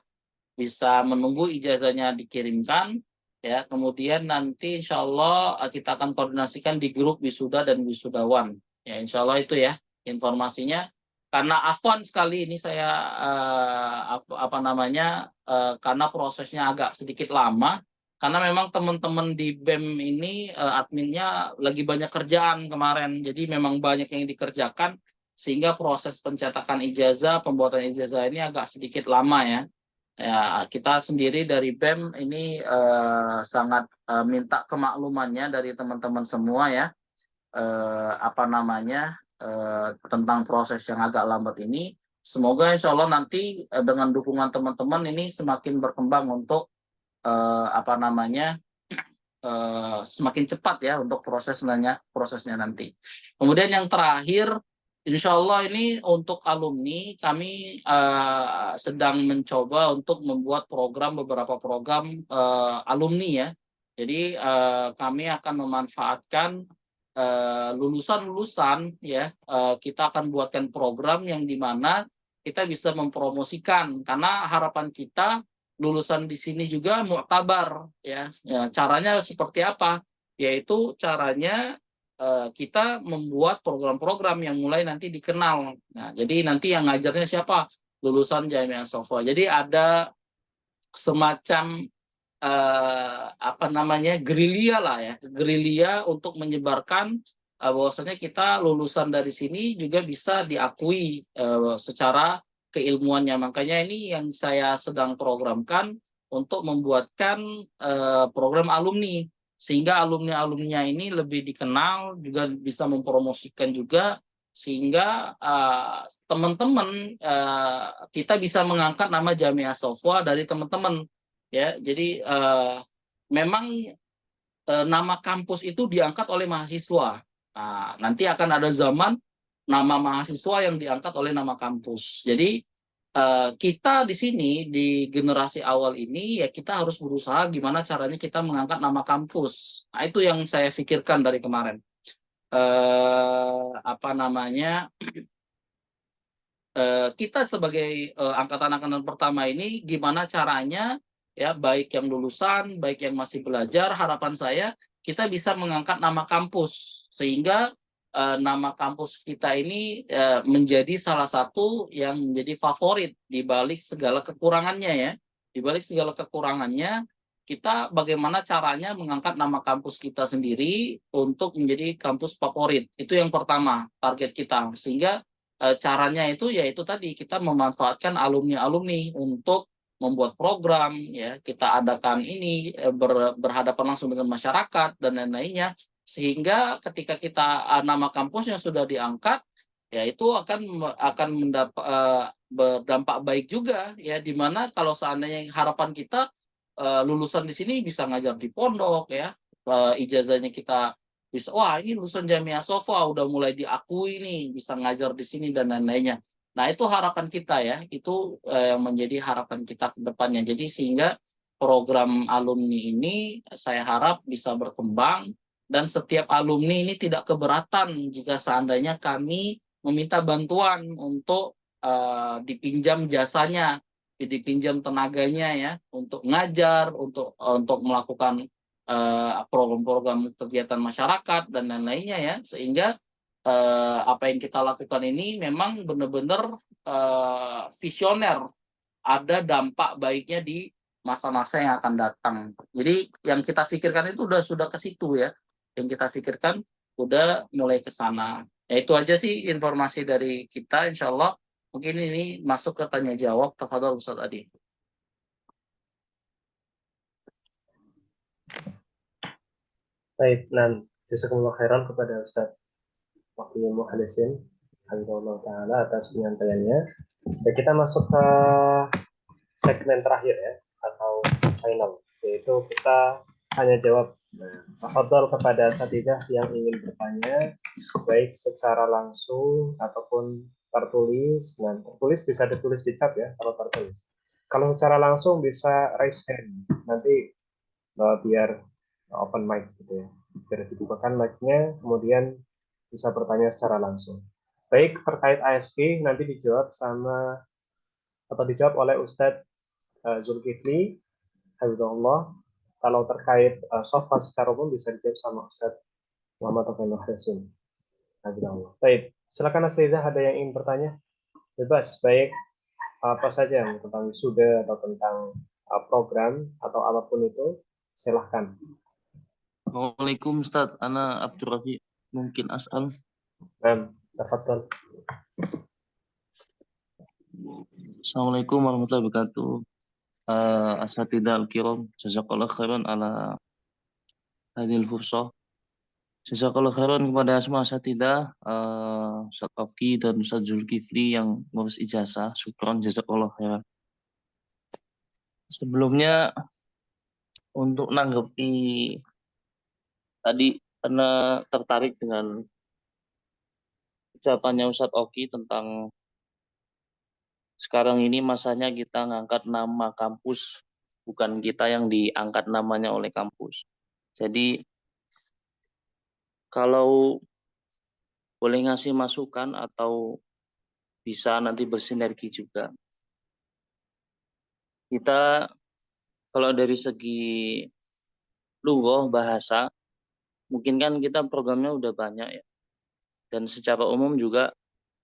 menunggu ijazahnya dikirimkan ya. Kemudian nanti insya Allah kita akan koordinasikan di grup wisuda dan wisudawan. Ya insya Allah itu ya informasinya. Karena afwan sekali ini saya karena prosesnya agak sedikit lama. Karena memang teman-teman di BEM ini adminnya lagi banyak kerjaan kemarin, jadi memang banyak yang dikerjakan sehingga proses pencetakan ijazah, pembuatan ijazah ini agak sedikit lama ya. Ya kita sendiri dari BEM ini sangat minta kemaklumannya dari teman-teman semua ya, tentang proses yang agak lambat ini. Semoga insya Allah nanti dengan dukungan teman-teman ini semakin berkembang untuk semakin cepat ya untuk prosesnya nanti. Kemudian yang terakhir, insya Allah ini untuk alumni kami sedang mencoba untuk membuat beberapa program alumni ya. Jadi kami akan memanfaatkan lulusan-lulusan ya. Kita akan buatkan program yang dimana kita bisa mempromosikan, karena harapan kita lulusan di sini juga mu'tabar ya. Caranya seperti apa? Yaitu caranya kita membuat program-program yang mulai nanti dikenal. Nah, jadi nanti yang ngajarnya siapa? Lulusan Jamiah Shafaa. Jadi ada semacam gerilya lah ya, gerilya untuk menyebarkan bahwasanya kita lulusan dari sini juga bisa diakui secara keilmuannya. Makanya ini yang saya sedang programkan untuk membuatkan program alumni, sehingga alumni-alumninya ini lebih dikenal, juga bisa mempromosikan juga, sehingga teman-teman kita bisa mengangkat nama Jamiah Shafaa dari teman-teman ya. Jadi memang nama kampus itu diangkat oleh mahasiswa. Nah, nanti akan ada zaman nama mahasiswa yang diangkat oleh nama kampus. Jadi kita di sini di generasi awal ini ya kita harus berusaha gimana caranya kita mengangkat nama kampus. Nah, itu yang saya pikirkan dari kemarin. Kita sebagai angkatan-angkatan pertama ini gimana caranya ya, baik yang lulusan, baik yang masih belajar, harapan saya kita bisa mengangkat nama kampus sehingga nama kampus kita ini menjadi salah satu yang menjadi favorit di balik segala kekurangannya ya. Di balik segala kekurangannya kita bagaimana caranya mengangkat nama kampus kita sendiri untuk menjadi kampus favorit. Itu yang pertama target kita. Sehingga caranya itu yaitu tadi kita memanfaatkan alumni-alumni untuk membuat program, ya kita adakan ini berhadapan langsung dengan masyarakat dan lain-lainnya, sehingga ketika kita nama kampusnya sudah diangkat, ya itu akan berdampak baik juga, ya, dimana kalau seandainya harapan kita lulusan di sini bisa ngajar di pondok, ya, ijazahnya kita bisa, wah ini lulusan Jamiah Sofa udah mulai diakui nih, bisa ngajar di sini dan lain-lainnya. Nah itu harapan kita, ya, itu yang menjadi harapan kita ke depannya. Jadi sehingga program alumni ini saya harap bisa berkembang dan setiap alumni ini tidak keberatan jika seandainya kami meminta bantuan untuk dipinjam jasanya, dipinjam tenaganya, ya, untuk ngajar, untuk melakukan program-program kegiatan masyarakat dan lain-lainnya, ya, sehingga apa yang kita lakukan ini memang benar-benar visioner, ada dampak baiknya di masa-masa yang akan datang. Jadi yang kita pikirkan itu sudah ke situ, ya, yang kita pikirkan udah mulai ke sana. Ya, itu aja sih informasi dari kita, insya Allah. Mungkin ini masuk ke tanya jawab. Tafadhol Ustaz Adi. Baik, dan jazakumullah khairan kepada Ustaz Wahyu Muhalisin Alhamdulillah Ta'ala atas penyampaiannya. Dan kita masuk ke segmen terakhir, ya, atau final, yaitu kita tanya jawab. Tafadhol kepada asatidzah yang ingin bertanya, baik secara langsung ataupun tertulis. Nah, tertulis bisa ditulis di chat, ya, kalau tertulis. Kalau secara langsung bisa raise hand, nanti biar open mic gitu, ya, biar dibukakan mic-nya, kemudian bisa bertanya secara langsung. Baik terkait ASG nanti dijawab oleh Ustadz Zulkifli Hafizahullah. Kalau terkait sofa secara umum bisa dijawab sama Ustadz Muhammad Taufik Hasim Hafizahullah. Baik, silakan asatidzah, ada yang ingin bertanya? Bebas, baik apa saja tentang wisuda atau tentang program atau apapun itu, silahkan. Assalamualaikum Ustaz, Ana Abdul Rafi, mungkin as'al. Tafadhol. Assalamualaikum warahmatullahi wabarakatuh. Asatidzah al-kiram, jazakallah khairan ala hadil fursah. Jazakallah khairan kepada semua asatidzah, Ustaz Oki dan Ustaz Zulkifli yang ngurus ijazah. Syukron, jazakallah khairan. Sebelumnya untuk nanggapi tadi, karena tertarik dengan ucapannya Ustaz Oki tentang sekarang ini masanya kita ngangkat nama kampus, bukan kita yang diangkat namanya oleh kampus. Jadi kalau boleh ngasih masukan atau bisa nanti bersinergi juga. Kita kalau dari segi lughah bahasa, mungkin kan kita programnya udah banyak, ya. Dan secara umum juga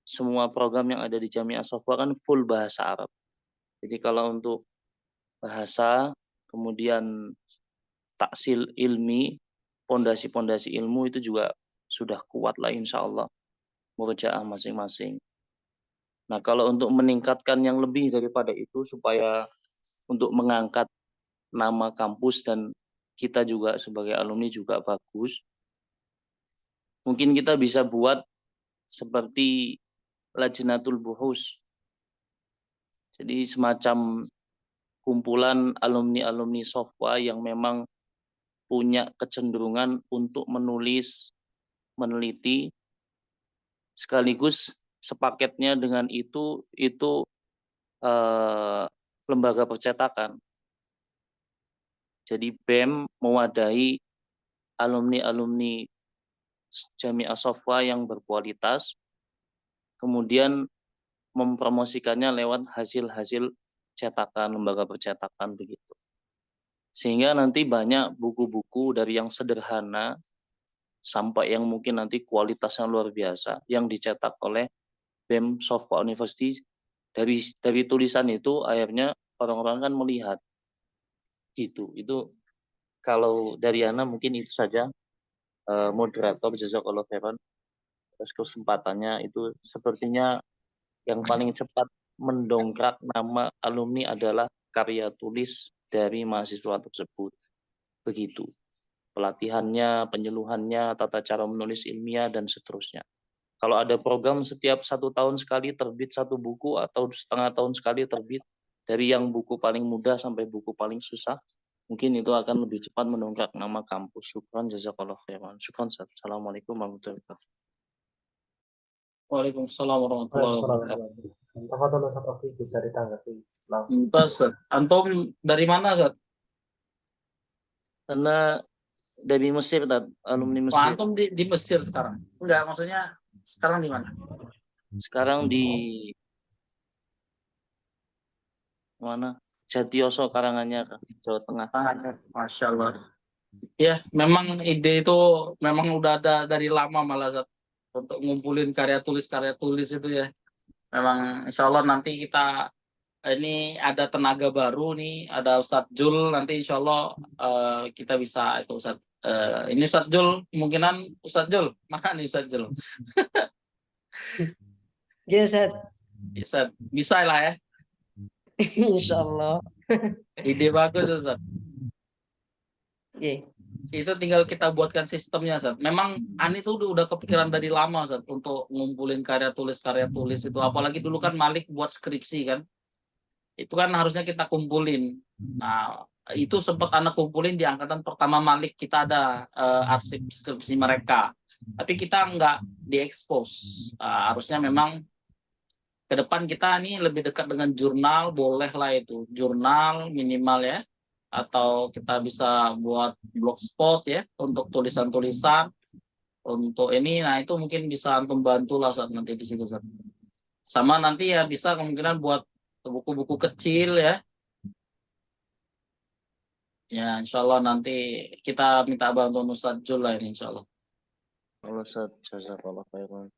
semua program yang ada di Jamiah Sofa kan full bahasa Arab. Jadi kalau untuk bahasa, kemudian taksil ilmi, pondasi-pondasi ilmu itu juga sudah kuat lah insya Allah, murojaah masing-masing. Nah kalau untuk meningkatkan yang lebih daripada itu, supaya untuk mengangkat nama kampus dan kita juga sebagai alumni juga bagus, mungkin kita bisa buat seperti Lajnatul Buhus. Jadi semacam kumpulan alumni-alumni Sofa yang memang punya kecenderungan untuk menulis, meneliti, sekaligus sepaketnya dengan itu lembaga percetakan. Jadi BEM mewadahi alumni-alumni Jamiah Sofa yang berkualitas, kemudian mempromosikannya lewat hasil-hasil cetakan, lembaga percetakan begitu. Sehingga nanti banyak buku-buku dari yang sederhana sampai yang mungkin nanti kualitasnya luar biasa yang dicetak oleh BEM Sofa University. Dari tulisan itu akhirnya orang-orang kan melihat gitu. Itu kalau dari Ana mungkin itu saja, moderator jazakallahu khairan atas kesempatannya. Itu sepertinya yang paling cepat mendongkrak nama alumni adalah karya tulis dari mahasiswa tersebut. Begitu. Pelatihannya, penyuluhannya, tata cara menulis ilmiah, dan seterusnya. Kalau ada program setiap 1 tahun sekali terbit 1 buku atau setengah tahun sekali terbit, dari yang buku paling mudah sampai buku paling susah, mungkin itu akan lebih cepat mendongkrak nama kampus. Syukran jazakallahu khairan. Syukran. Assalamualaikum warahmatullahi wabarakatuh. Waalaikumsalam warahmatullahi wabarakatuh. Tafadhol Ustaz Oki, bisa ditanggapi langsung. Ustaz, antum dari mana, Ustaz? Karena dari Mesir, alumni Oh, Mesir. antum di Mesir sekarang? Enggak, maksudnya sekarang di mana? Sekarang di mana? Jatioso, Karanganyar, Jawa Tengah. Masya Allah. Ya, memang ide itu memang udah ada dari lama malah, Ustaz, untuk ngumpulin karya tulis itu ya. Memang insya Allah nanti kita ini ada tenaga baru nih, ada Ustadz Jul, nanti insya Allah kita bisa itu Ustadz. Ini Ustadz Jul, kemungkinan Ustadz Jul, mana nih Ustadz Jul? Ya Ustaz, Bisa lah ya, insya Allah. ide bagus Ustadz. Oke. Itu tinggal kita buatkan sistemnya, Ustadz. Memang Ani tuh udah kepikiran dari lama, Ustadz, untuk ngumpulin karya tulis itu. Apalagi dulu kan Malik buat skripsi kan. Itu kan harusnya kita kumpulin. Nah, itu sempat anak kumpulin di angkatan pertama Malik, kita ada arsip skripsi mereka. Tapi kita nggak diekspos. Harusnya memang ke depan kita ini lebih dekat dengan jurnal, boleh lah itu. Jurnal minimal ya. Atau kita bisa buat blogspot ya untuk tulisan-tulisan untuk ini. Nah, itu mungkin bisa antum bantu lah saat nanti di situ, Ustaz. Sama nanti ya bisa kemungkinan buat buku-buku kecil ya. Ya, insya Allah nanti kita minta bantuan Ustaz Jul lah ini insya Allah. Allah Ustaz, jazakallahu khairan.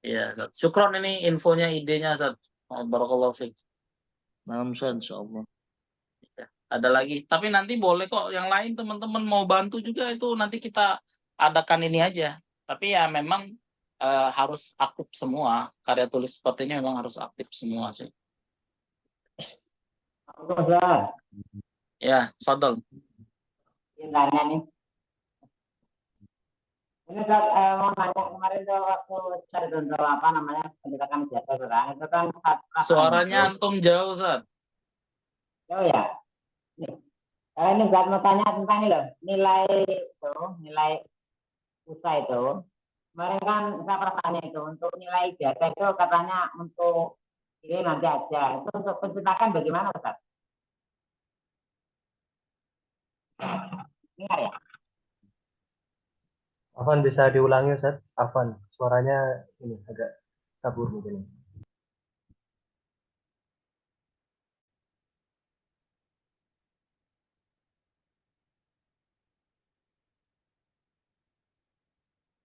Iya, Ustaz. Syukron ini infonya, idenya, Ustaz. Barakallahu fiik. Nah, Ustaz, insya Allah. Ada lagi, tapi nanti boleh kok yang lain teman-teman mau bantu juga, itu nanti kita adakan ini aja. Tapi ya memang harus aktif semua, karya tulis sepertinya memang harus aktif semua sih. Ustaz, Ya, Fadl. ini tanya nih. Ini Ustaz, mau nanya kemarin tuh waktu cari contoh apa namanya pendidikan jasa sekarang itu kan Suaranya antum jauh, Ustaz. oh ya. Ini Ustaz mau tanya tentang ini loh, nilai usaha itu. Kemarin kan saya pernah tanya itu untuk nilai jasa itu katanya untuk ini nanti aja. Itu untuk pencetakan bagaimana Ustaz? Dengar ya? Afan, bisa diulangi Ustaz? Afan, suaranya ini agak kabur mungkin.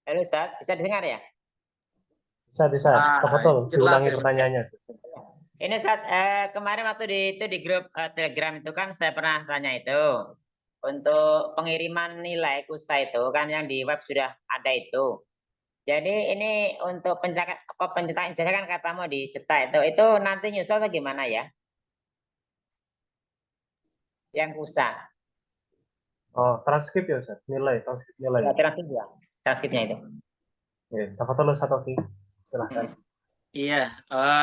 Halo Ustaz, bisa didengar ya? Bisa. Tafadhol, diulangi ya, pertanyaannya. Ini Ustaz, kemarin waktu di grup Telegram itu kan saya pernah tanya itu untuk pengiriman nilai kusa itu kan yang di web sudah ada itu. Jadi ini untuk pencetakan ijazah kan kata mau dicetak itu nanti nyusul atau gimana ya? Yang kusa. Oh, transkrip ya Ustaz? Transkrip nilai. Ya, transkripnya itu. Oke, tafadhol Ustaz Oki. Silahkan. Iya,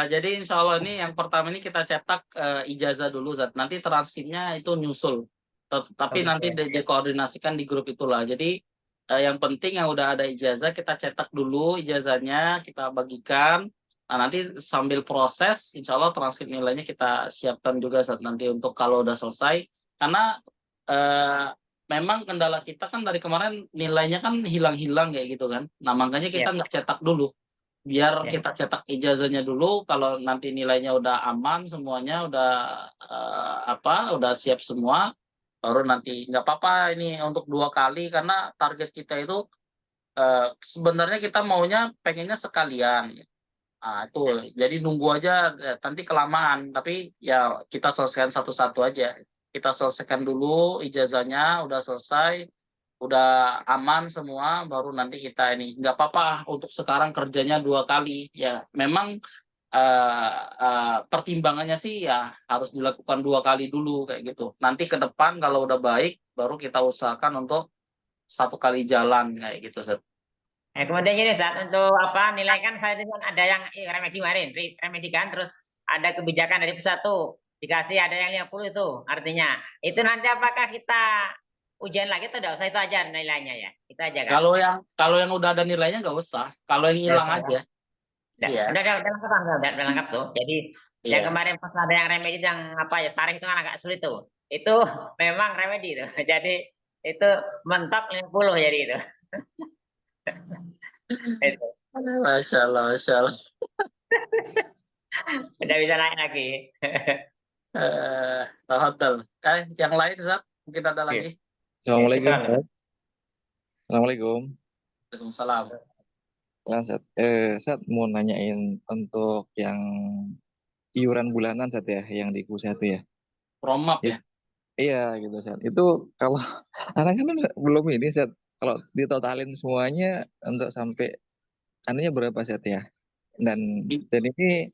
jadi insya Allah ini yang pertama ini kita cetak ijazah dulu, Zat. Nanti transkripnya itu nyusul. Tapi nanti dikoordinasikan di grup itulah. Jadi yang penting yang udah ada ijazah kita cetak dulu ijazahnya, kita bagikan. Nah, nanti sambil proses, insya Allah transkrip nilainya kita siapkan juga Zat, nanti untuk kalau udah selesai. Karena memang kendala kita kan dari kemarin nilainya kan hilang-hilang kayak gitu kan. Nah, makanya kita nggak cetak dulu. Biar kita cetak ijazahnya dulu, kalau nanti nilainya udah aman semuanya, udah siap semua, baru nanti nggak apa-apa ini untuk 2 kali, karena target kita itu sebenarnya kita maunya pengennya sekalian. Nah, itu jadi nunggu aja nanti kelamaan, tapi ya kita selesaikan satu-satu aja. kita selesaikan dulu ijazahnya, udah selesai, udah aman semua, baru nanti kita ini. Nggak apa-apa untuk sekarang kerjanya 2 kali. Ya, memang pertimbangannya sih ya harus dilakukan 2 kali dulu kayak gitu. Nanti ke depan kalau udah baik, baru kita usahakan untuk 1 kali jalan kayak gitu, Ustaz. Kemudian gini Ustaz, untuk apa nilai kan saya itu kan ada yang remedi kemarin, remedi kan, terus ada kebijakan dari pusat tuh dikasih ada yang 50 itu, artinya itu nanti apakah kita ujian lagi atau enggak usah, itu aja nilainya ya, itu aja kan? Kalau yang udah ada nilainya nggak usah, kalau yang hilang aja. Iya. Udah lengkap tuh. Jadi yang Iya. kemarin pas ada yang remedi yang apa ya, tarikh itu kan agak sulit tuh. Itu memang remedi tuh. Jadi itu mentok 50 jadi itu. Itu. Masya Allah, Masya Allah. Udah bisa naik lagi. Hotel. Yang lain, Zat? Mungkin ada lagi? Assalamualaikum. Syukran. Ustaz. Assalamualaikum. Waalaikumsalam. Sat, Sat mau nanyain untuk yang iuran bulanan Sat ya, yang di Q1 ya. Promap ya? Iya gitu Sat. Itu kalau anak-anak belum ini Sat, kalau ditotalin semuanya untuk sampai anunya berapa Sat ya? Dan ini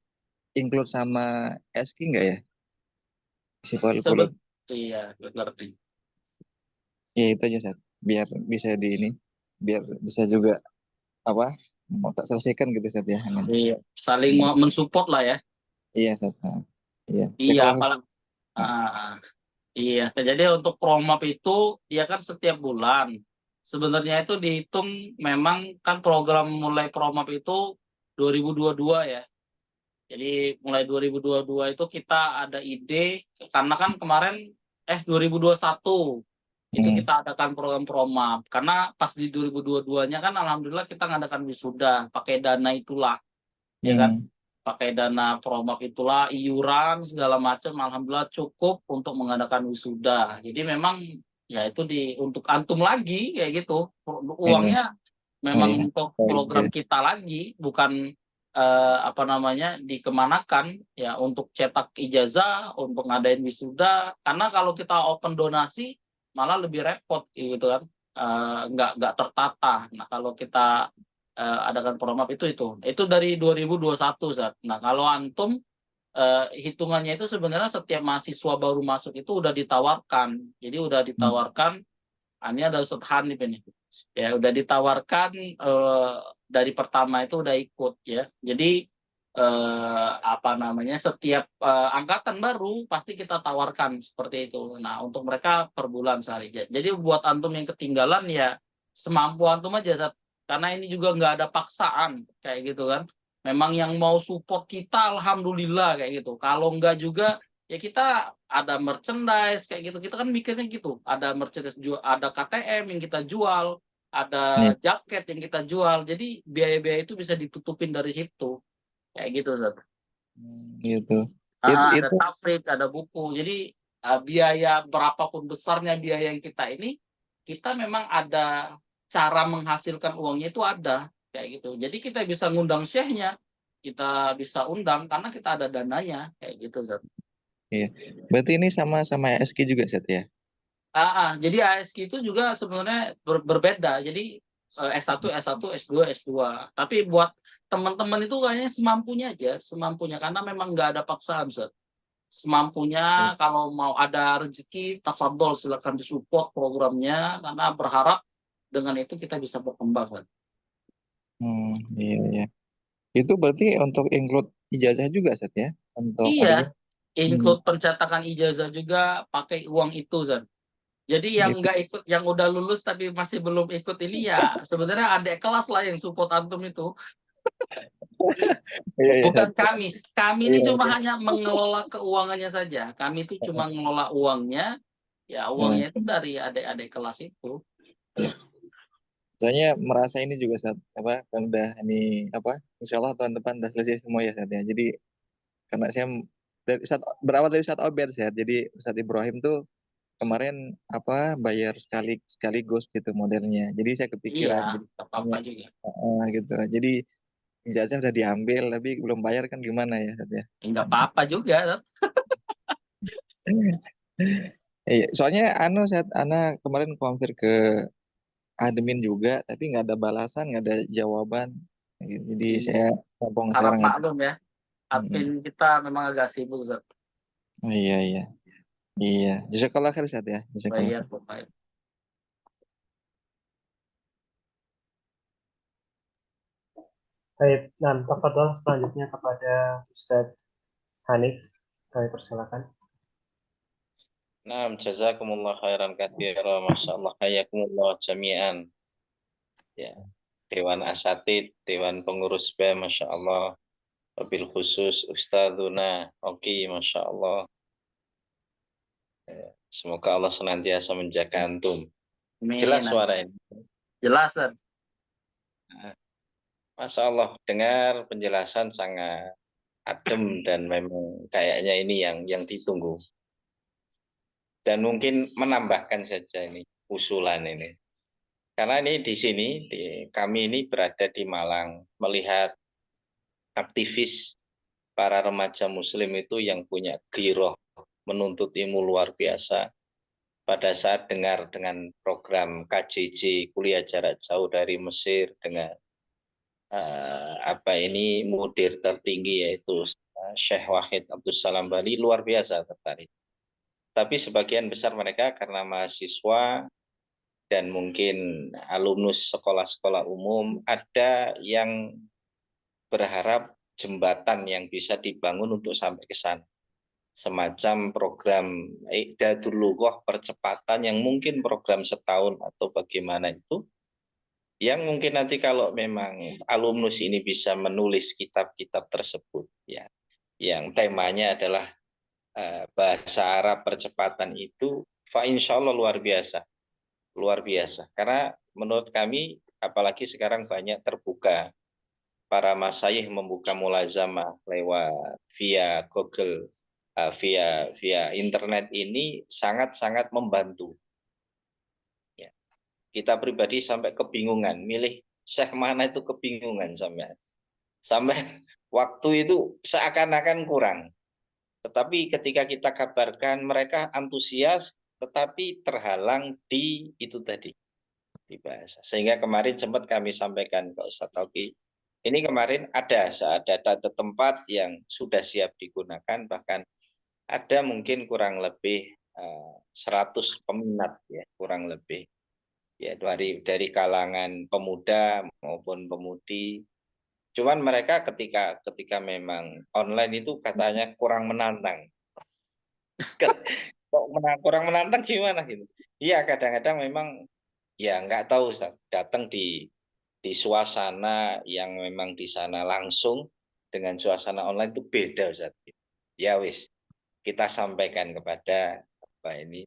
include sama SK enggak ya? Si Polpul. Iya, ngerti. Ya itu aja Sat. Biar bisa di ini, biar bisa juga apa? Mau tak selesaikan gitu Sat ya. Iya, saling mensupport lah ya. Iya Sat. Nah, iya. Iya, Sekolah. apalagi. Iya, jadi untuk promap itu dia kan setiap bulan. Sebenarnya itu dihitung memang kan program mulai promap itu 2022 ya. Jadi mulai 2022 itu kita ada ide karena kan kemarin 2021 itu kita adakan program promap karena pas di 2022-nya kan alhamdulillah kita ngadakan wisuda pakai dana itulah ya kan, pakai dana promap itulah, iuran segala macam, alhamdulillah cukup untuk mengadakan wisuda. Jadi memang ya itu untuk antum lagi kayak gitu, uangnya memang untuk program kita lagi, bukan dikemanakan ya untuk cetak ijazah, untuk ngadain wisuda. Karena kalau kita open donasi malah lebih repot gitu kan, nggak tertata. Nah kalau kita adakan promap itu dari 2021 Zat. Nah kalau antum hitungannya itu sebenarnya setiap mahasiswa baru masuk itu udah ditawarkan. Jadi udah ditawarkan, ini ada Ustaz Hanif ini. Ya udah ditawarkan dari pertama itu udah ikut ya. Jadi setiap angkatan baru pasti kita tawarkan seperti itu. Nah untuk mereka per bulan sehari. Jadi buat antum yang ketinggalan ya semampu antum aja Zat. Karena ini juga nggak ada paksaan kayak gitu kan. Memang yang mau support kita alhamdulillah kayak gitu. Kalau nggak juga ya kita ada merchandise kayak gitu. Kita kan mikirnya gitu. Ada merchandise, ada KTM yang kita jual, ada jaket yang kita jual. Jadi biaya-biaya itu bisa ditutupin dari situ. Kayak gitu, Zat. Gitu. Ada tafrik, ada buku. Jadi biaya berapapun besarnya biaya yang kita ini, kita memang ada cara menghasilkan uangnya itu ada kayak gitu. Jadi kita bisa ngundang syekhnya, kita bisa undang karena kita ada dananya kayak gitu, Zat. Iya. Berarti ini sama ASK juga Zat ya? Jadi ASK itu juga sebenarnya berbeda. Jadi S1, S2, S2. Tapi buat teman-teman itu kayaknya semampunya karena memang nggak ada paksaan, Zat. Semampunya, kalau mau ada rezeki tafadhol silakan disupport programnya karena berharap dengan itu kita bisa berkembang kan. Iya. Itu berarti untuk include ijazah juga Zat ya? Untuk include pencetakan ijazah juga pakai uang itu Zat. Jadi yang nggak ikut, yang udah lulus tapi masih belum ikut ini ya sebenarnya adik kelas lah yang support antum itu. Bukan kami ini cuma hanya mengelola keuangannya saja. Kami itu cuma mengelola uangnya, ya uangnya itu dari adik-adik kelas itu. Soalnya merasa ini juga Zat, kan udah ini insya Allah tahun depan udah selesai semua ya Zat ya. Jadi karena saya berawal dari Ustadz Obed Zat, jadi Ustadz Ibrahim tuh kemarin bayar sekaligus gitu modelnya. Jadi saya kepikiran apa juga. Gitu. Jadi ijazah udah diambil tapi belum bayar kan gimana ya Zat ya? Enggak apa-apa juga Zat. Iya, soalnya Ustaz, Ana kemarin konfir ke admin juga, tapi nggak ada balasan, nggak ada jawaban. Jadi saya ngomong Harap sekarang aja. maklum ya, admin kita memang agak sibuk, Zat. Oh, iya, iya. Iya, jazakallah khair Ustaz ya. Jazakallah Bayar, khair. baik. Baik, dan tafadhol selanjutnya kepada Ustadz Hanif. Kami persilakan. Naam, jazakumullah khairan katsira, masyaallah, hayakumullah jami'an. Ya, Dewan Asatid, Dewan Pengurus BEM, Masya Allah. Wabil khusus Ustadzuna Oki, Masya Allah. Ya, semoga Allah senantiasa menjaga antum. Jelas Amin. suara ini? Jelas, Zat. Masya Allah, dengar penjelasan sangat adem dan memang kayaknya ini yang ditunggu. Dan mungkin menambahkan saja ini usulan ini. Karena ini di sini, kami ini berada di Malang, melihat aktivis para remaja muslim itu yang punya giroh menuntut ilmu luar biasa. Pada saat dengar dengan program KJJ, kuliah jarak jauh dari Mesir, dengan mudir tertinggi yaitu Syekh Wahid Abdul Salam Bali, luar biasa tertarik. Tapi sebagian besar mereka karena mahasiswa dan mungkin alumnus sekolah-sekolah umum, ada yang berharap jembatan yang bisa dibangun untuk sampai ke sana. Semacam program I'dadul Lughah percepatan yang mungkin program setahun atau bagaimana itu, yang mungkin nanti kalau memang alumnus ini bisa menulis kitab-kitab tersebut, ya, yang temanya adalah bahasa Arab percepatan itu, fa insyaallah luar biasa. Luar biasa. Karena menurut kami, apalagi sekarang banyak terbuka, para masyayikh membuka mulazamah lewat via Google, via internet ini sangat-sangat membantu. Ya. Kita pribadi sampai kebingungan, milih syekh mana itu kebingungan sampai waktu itu seakan-akan kurang. Tetapi ketika kita kabarkan, mereka antusias, tetapi terhalang di itu tadi, di bahasa. Sehingga kemarin sempat kami sampaikan ke Ustadz Tauki, ini kemarin ada data tempat yang sudah siap digunakan, bahkan ada mungkin kurang lebih 100 peminat, ya, kurang lebih, ya, dari kalangan pemuda maupun pemudi. Cuman mereka ketika memang online itu katanya kurang menantang. Kok kurang menantang gimana gitu? Iya, kadang-kadang memang ya nggak tahu Ustaz, datang di suasana yang memang di sana langsung dengan suasana online itu beda Ustaz. Ya wis, kita sampaikan kepada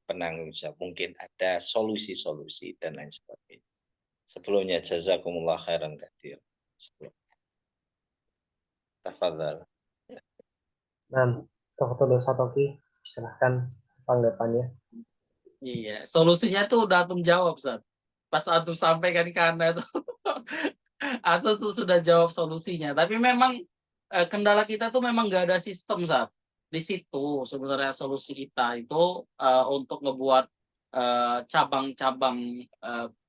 penanggung jawab, mungkin ada solusi-solusi dan lain sebagainya. Sebelumnya jazakumullah khairan katsir. Tafadhal. Nah, tafadhol Ustadz Oki, silahkan tanggapannya. Iya, solusinya tuh udah Antum jawab, Zat. Pas Antum sampaikan ke Anda itu, Antum tuh sudah jawab solusinya. Tapi memang kendala kita tuh memang nggak ada sistem, Zat. Di situ sebenarnya solusi kita itu untuk ngebuat cabang-cabang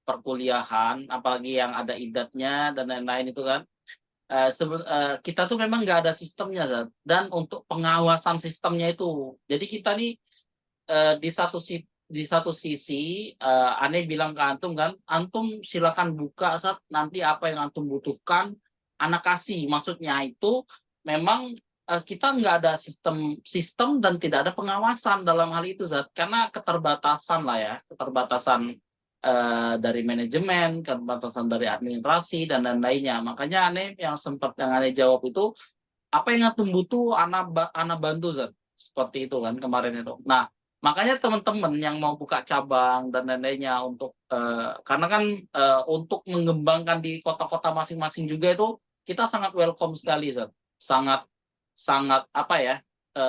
perkuliahan, apalagi yang ada idatnya dan lain-lain itu kan. Kita tuh memang nggak ada sistemnya, Zat. Dan untuk pengawasan sistemnya itu, jadi kita nih di satu sisi Ane bilang ke Antum kan, Antum silakan buka saat nanti apa yang Antum butuhkan, Anak kasih. Maksudnya itu memang kita nggak ada sistem dan tidak ada pengawasan dalam hal itu, Zat. Karena keterbatasan lah ya, keterbatasan dari manajemen, keterbatasan dari administrasi dan lain-lainnya. Makanya Ane yang sempat yang Ane jawab itu, apa yang Antum butuh, Ana bantu, Zat. Seperti itu kan kemarin itu. Nah, makanya teman-teman yang mau buka cabang dan lain-lainnya untuk karena kan untuk mengembangkan di kota-kota masing-masing juga itu kita sangat welcome sekali, Zat. Sangat apa ya,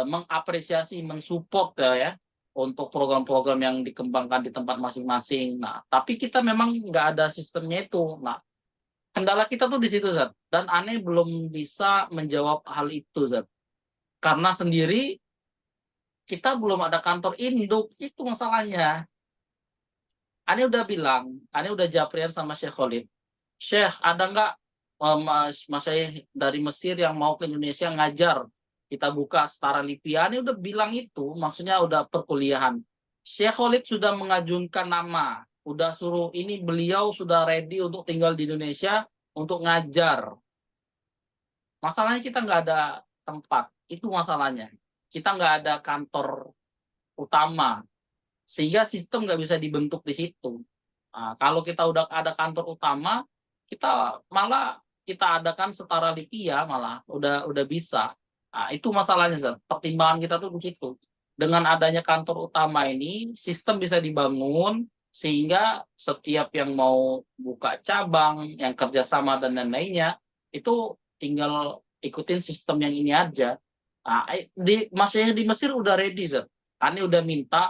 mengapresiasi, mensupport ya untuk program-program yang dikembangkan di tempat masing-masing. Nah, tapi kita memang nggak ada sistemnya itu. Nah, kendala kita tuh di situ, Zat. Dan Ane belum bisa menjawab hal itu, Zat. Karena sendiri kita belum ada kantor induk, itu masalahnya. Ane udah bilang, Ane udah japrian sama Syekh Khalid. Syekh, ada nggak masyayikh dari Mesir yang mau ke Indonesia ngajar? Kita buka setara LIPI. Ane udah bilang itu, maksudnya udah perkuliahan. Syekh Khalid sudah mengajukan nama, udah suruh ini beliau sudah ready untuk tinggal di Indonesia untuk ngajar. Masalahnya kita nggak ada tempat, itu masalahnya. Kita nggak ada kantor utama, sehingga sistem nggak bisa dibentuk di situ. Nah, kalau kita udah ada kantor utama, kita malah kita adakan setara LIPIA malah udah bisa. Nah, itu masalahnya, Zat. Pertimbangan kita tuh di situ. Dengan adanya kantor utama ini, sistem bisa dibangun sehingga setiap yang mau buka cabang, yang kerjasama dan lain-lainnya, itu tinggal ikutin sistem yang ini aja. Nah, maksudnya di Mesir udah ready, Zat. Ani udah minta,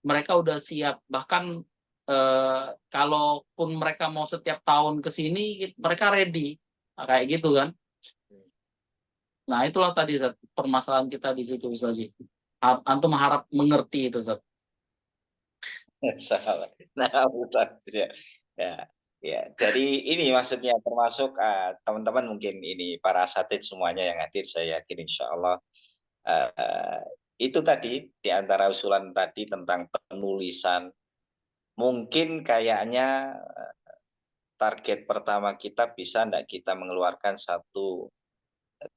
mereka udah siap. Bahkan kalaupun mereka mau setiap tahun ke sini, mereka ready. Nah, kayak gitu kan. Nah, itulah tadi, Zat, permasalahan kita di situ, Ustaz. Antum harap mengerti itu, Zat. Salah. Nah, Ustaz, ya. Ya, jadi ini maksudnya termasuk teman-teman mungkin ini para asatidz semuanya yang hadir, saya yakin insya Allah itu tadi di antara usulan tadi tentang penulisan, mungkin kayaknya target pertama kita bisa enggak kita mengeluarkan satu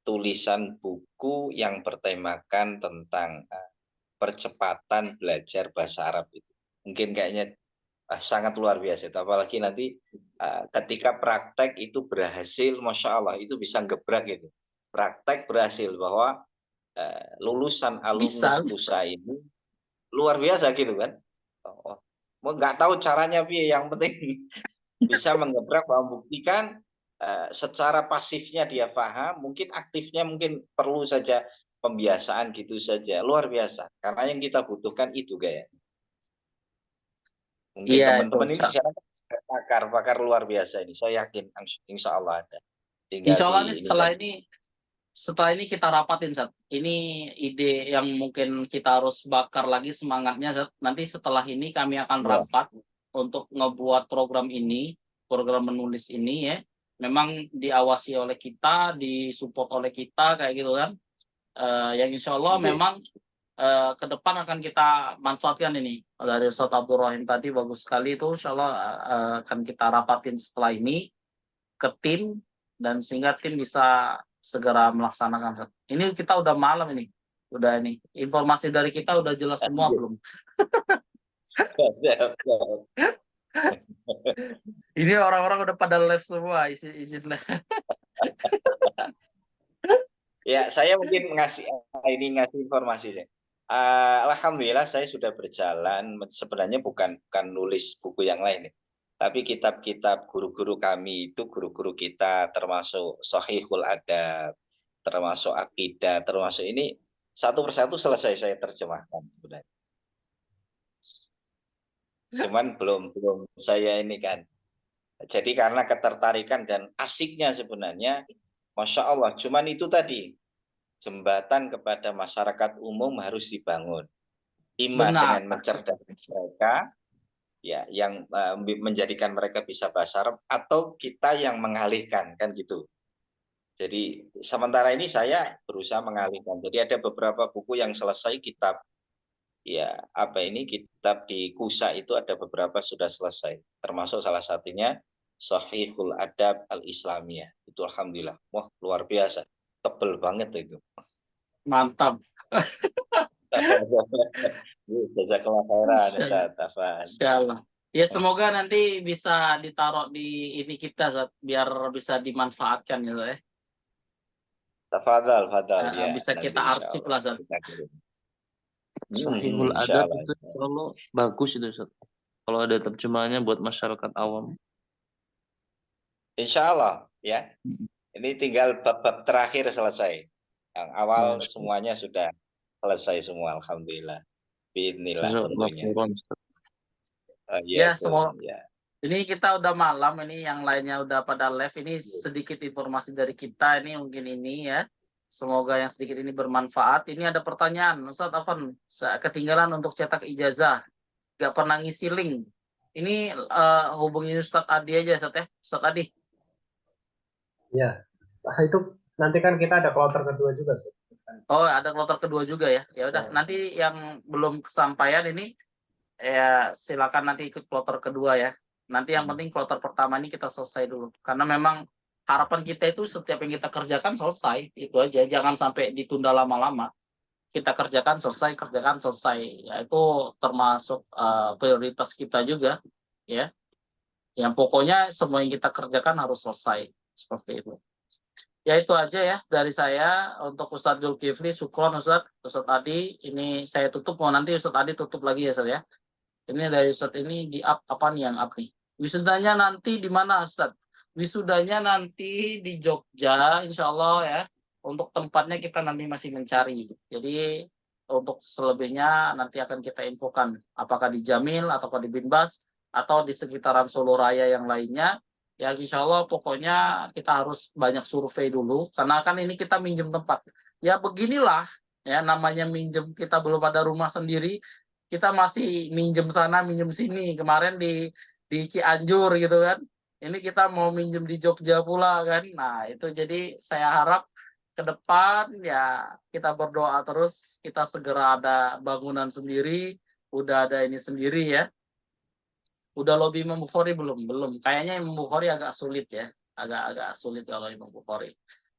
tulisan buku yang bertemakan tentang percepatan belajar bahasa Arab itu. Mungkin kayaknya sangat luar biasa itu. Apalagi nanti ketika praktek itu berhasil, Masya Allah, itu bisa gebrak gitu. Praktek berhasil bahwa lulusan alumnus KUSA ini luar biasa gitu kan. Nggak tahu caranya, yang penting bisa menggebrak, membuktikan secara pasifnya dia paham, mungkin aktifnya mungkin perlu saja pembiasaan gitu saja. Luar biasa. Karena yang kita butuhkan itu kayaknya. Mungkin teman-teman ini pakar luar biasa ini. Saya yakin insya Allah ada. Tinggal insya Allah setelah ini kita rapatin, Zat. Ini ide yang mungkin kita harus bakar lagi semangatnya, Zat. Nanti setelah ini kami akan rapat untuk ngebuat program ini, program menulis ini ya. Memang diawasi oleh kita, disupport oleh kita kayak gitu kan. Yang insya Allah memang ke depan akan kita manfaatkan ini. Dari Ustaz Abdul Rahim tadi bagus sekali itu, insya Allah akan kita rapatin setelah ini ke tim, dan sehingga tim bisa segera melaksanakan. Ini kita udah malam ini. Udah ini. Informasi dari kita udah jelas semua belum? Ini orang-orang udah pada live semua, isi live. Ya, saya mungkin ngasih informasi saya. Alhamdulillah saya sudah berjalan, sebenarnya bukan nulis buku yang lain, tapi kitab-kitab guru-guru kami itu, guru-guru kita termasuk Shahihul Adab, termasuk Akidah, termasuk ini satu persatu selesai saya terjemahkan sebenarnya. Cuman belum saya ini kan. Jadi karena ketertarikan dan asiknya sebenarnya, Masya Allah, cuman itu tadi, jembatan kepada masyarakat umum harus dibangun. Dengan mencerdaskan mereka, ya, yang menjadikan mereka bisa bahasa Arab, atau kita yang mengalihkan, kan gitu. Jadi sementara ini saya berusaha mengalihkan. Jadi ada beberapa buku yang selesai, kitab kitab di KUSA itu ada beberapa sudah selesai. Termasuk salah satunya Shahihul Adab Al-Islamiyah. Itu alhamdulillah. Wah, luar biasa. Tebel banget itu. Mantap. Jazakallah khairan, Ustaz. Insyaallah. Ya, semoga nanti bisa ditaruh di ini kita, Zat, biar bisa dimanfaatkan gitu ya. Tafadhal, ya. Bisa kita arsip lah, Zat. Shahihul Adab itu insya bagus itu, Ustaz. Kalau ada terjemahannya buat masyarakat awam. Insya Allah ya. Ini tinggal bab-bab terakhir selesai. Yang awal semuanya sudah selesai semua, alhamdulillah. Bismillah tentunya. Ya, semua. Ini kita udah malam, ini yang lainnya udah pada live. Ini sedikit informasi dari kita, ini mungkin ini ya. Semoga yang sedikit ini bermanfaat. Ini ada pertanyaan, Ustadz Afan, ketinggalan untuk cetak ijazah, nggak pernah ngisi link. Ini hubungin Ustadz Adi aja, Ustadz ya, Ustadz Adi. Ya, nah, itu nanti kan kita ada kloter kedua juga sih. Oh, ada kloter kedua juga ya. Ya udah, nanti yang belum kesampaian ini ya silakan nanti ikut kloter kedua ya. Nanti yang penting kloter pertama ini kita selesai dulu. Karena memang harapan kita itu setiap yang kita kerjakan selesai, itu aja. Jangan sampai ditunda lama-lama. Kita kerjakan selesai. Ya, itu termasuk prioritas kita juga, ya. Yang pokoknya semua yang kita kerjakan harus selesai, seperti itu. Ya itu aja ya dari saya untuk Ustadz Zulkifli. Syukron Ustadz Adi. Ini saya tutup, mau nanti Ustadz Adi tutup lagi ya Ustadz ya. Ini dari Ustadz ini di up apa nih yang up nih? Wisudanya nanti di mana Ustadz? Wisudanya nanti di Jogja, insya Allah ya. Untuk tempatnya kita nanti masih mencari. Jadi untuk selebihnya nanti akan kita infokan. Apakah di Jamil, ataukah di Binbas, atau di sekitaran Solo Raya yang lainnya. Ya insya Allah pokoknya kita harus banyak survei dulu. Karena kan ini kita minjem tempat. Ya beginilah ya namanya minjem, kita belum ada rumah sendiri. Kita masih minjem sana, minjem sini. Kemarin di Cianjur gitu kan. Ini kita mau minjem di Jogja pula kan. Nah, itu jadi saya harap ke depan ya kita berdoa terus, kita segera ada bangunan sendiri, udah ada ini sendiri ya. Udah lobby Imam Bukhari belum? Belum. Kayaknya Imam Bukhari agak sulit ya. Agak sulit kalau Imam Bukhari.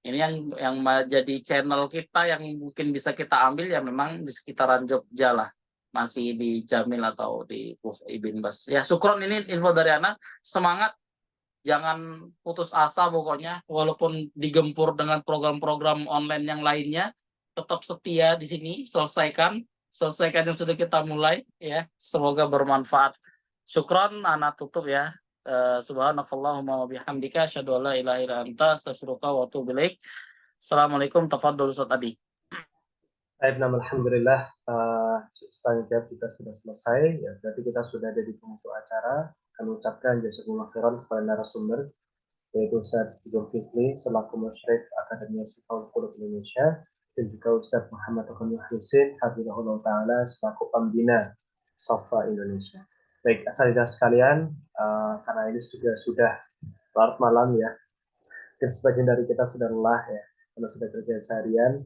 Ini yang jadi channel kita yang mungkin bisa kita ambil ya memang di sekitaran Jogja lah. Masih di Jamil atau di Ibn Bas. Ya syukron, ini info dari Ana. Semangat, jangan putus asa pokoknya. Walaupun digempur dengan program-program online yang lainnya, tetap setia di sini, selesaikan yang sudah kita mulai ya. Semoga bermanfaat. Syukron, Ana tutup ya. Subhanakallahumma wa bihamdika asyhadu an la ilaha illa anta astaghfiruka wa atubu ilaik. Assalamualaikum, tafadhol Ustaz Adi. Baik, alhamdulillah tanya jawab kita sudah selesai. Ya, berarti kita sudah ada di penghujung acara. Kami ucapkan jazakumullah khairan kepada narasumber yaitu Ustadz Zulkifli selaku Musyrif Akademi Sifaul Qulub Indonesia dan juga Ustadz Muhammad Taqi Husin hafizahullah taala selaku pembina Safa Indonesia. Baik, asal sekalian, karena ini sudah larut malam ya, dan sebagian dari kita sudah lelah ya, karena sudah kerja seharian.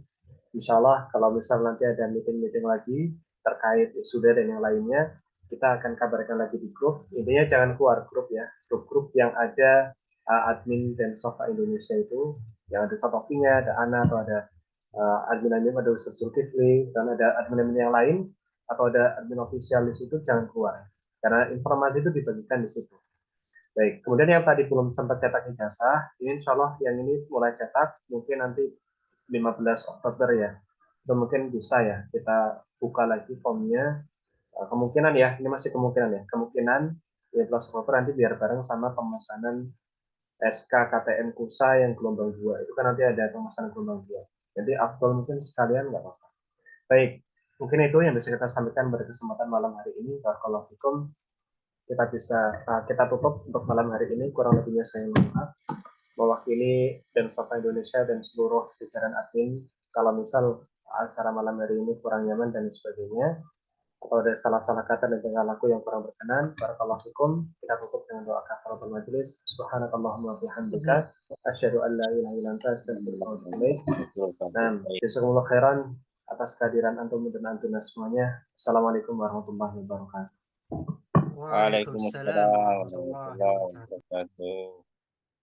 Insya Allah kalau misal nanti ada meeting-meeting lagi terkait wisuda dan yang lainnya, kita akan kabarkan lagi di grup. Intinya jangan keluar grup ya, grup-grup yang ada admin dan Safa Indonesia itu, yang ada fotokopinya, ada Ana atau ada admin-admin, ada Ustadz Zulkifli, dan ada admin-admin yang lain atau ada admin official di situ, jangan keluar karena informasi itu dibagikan di situ. Baik, kemudian yang tadi belum sempat cetak ijazah, ini insya Allah yang ini mulai cetak mungkin nanti 15 Oktober ya, itu mungkin bisa ya kita buka lagi formnya. Kemungkinan ya, ini masih kemungkinan 15 Oktober nanti biar bareng sama pemesanan SK KTM KUSA yang gelombang 2, itu kan nanti ada pemesanan gelombang 2, jadi afdol mungkin sekalian nggak apa-apa. Baik, mungkin itu yang bisa kita sampaikan pada kesempatan malam hari ini. Barakallahu fikum. Kita tutup untuk malam hari ini. Kurang lebihnya saya mohon maaf. Mewakili dan Safa Indonesia dan seluruh jajaran admin, kalau misal acara malam hari ini kurang nyaman dan sebagainya, atau ada salah-salah kata dan tingkah laku yang kurang berkenan, barakallahu fikum. Kita tutup dengan doa kafaratul majelis. Subhanakallahumma wa bihamdika asyhadu an la ilaha illa anta astaghfiruka wa atubu ilaik. Dan jazakumullah khairan atas kehadiran antum dan antuna semuanya. Assalamualaikum warahmatullahi wabarakatuh. Waalaikumsalam warahmatullahi wabarakatuh.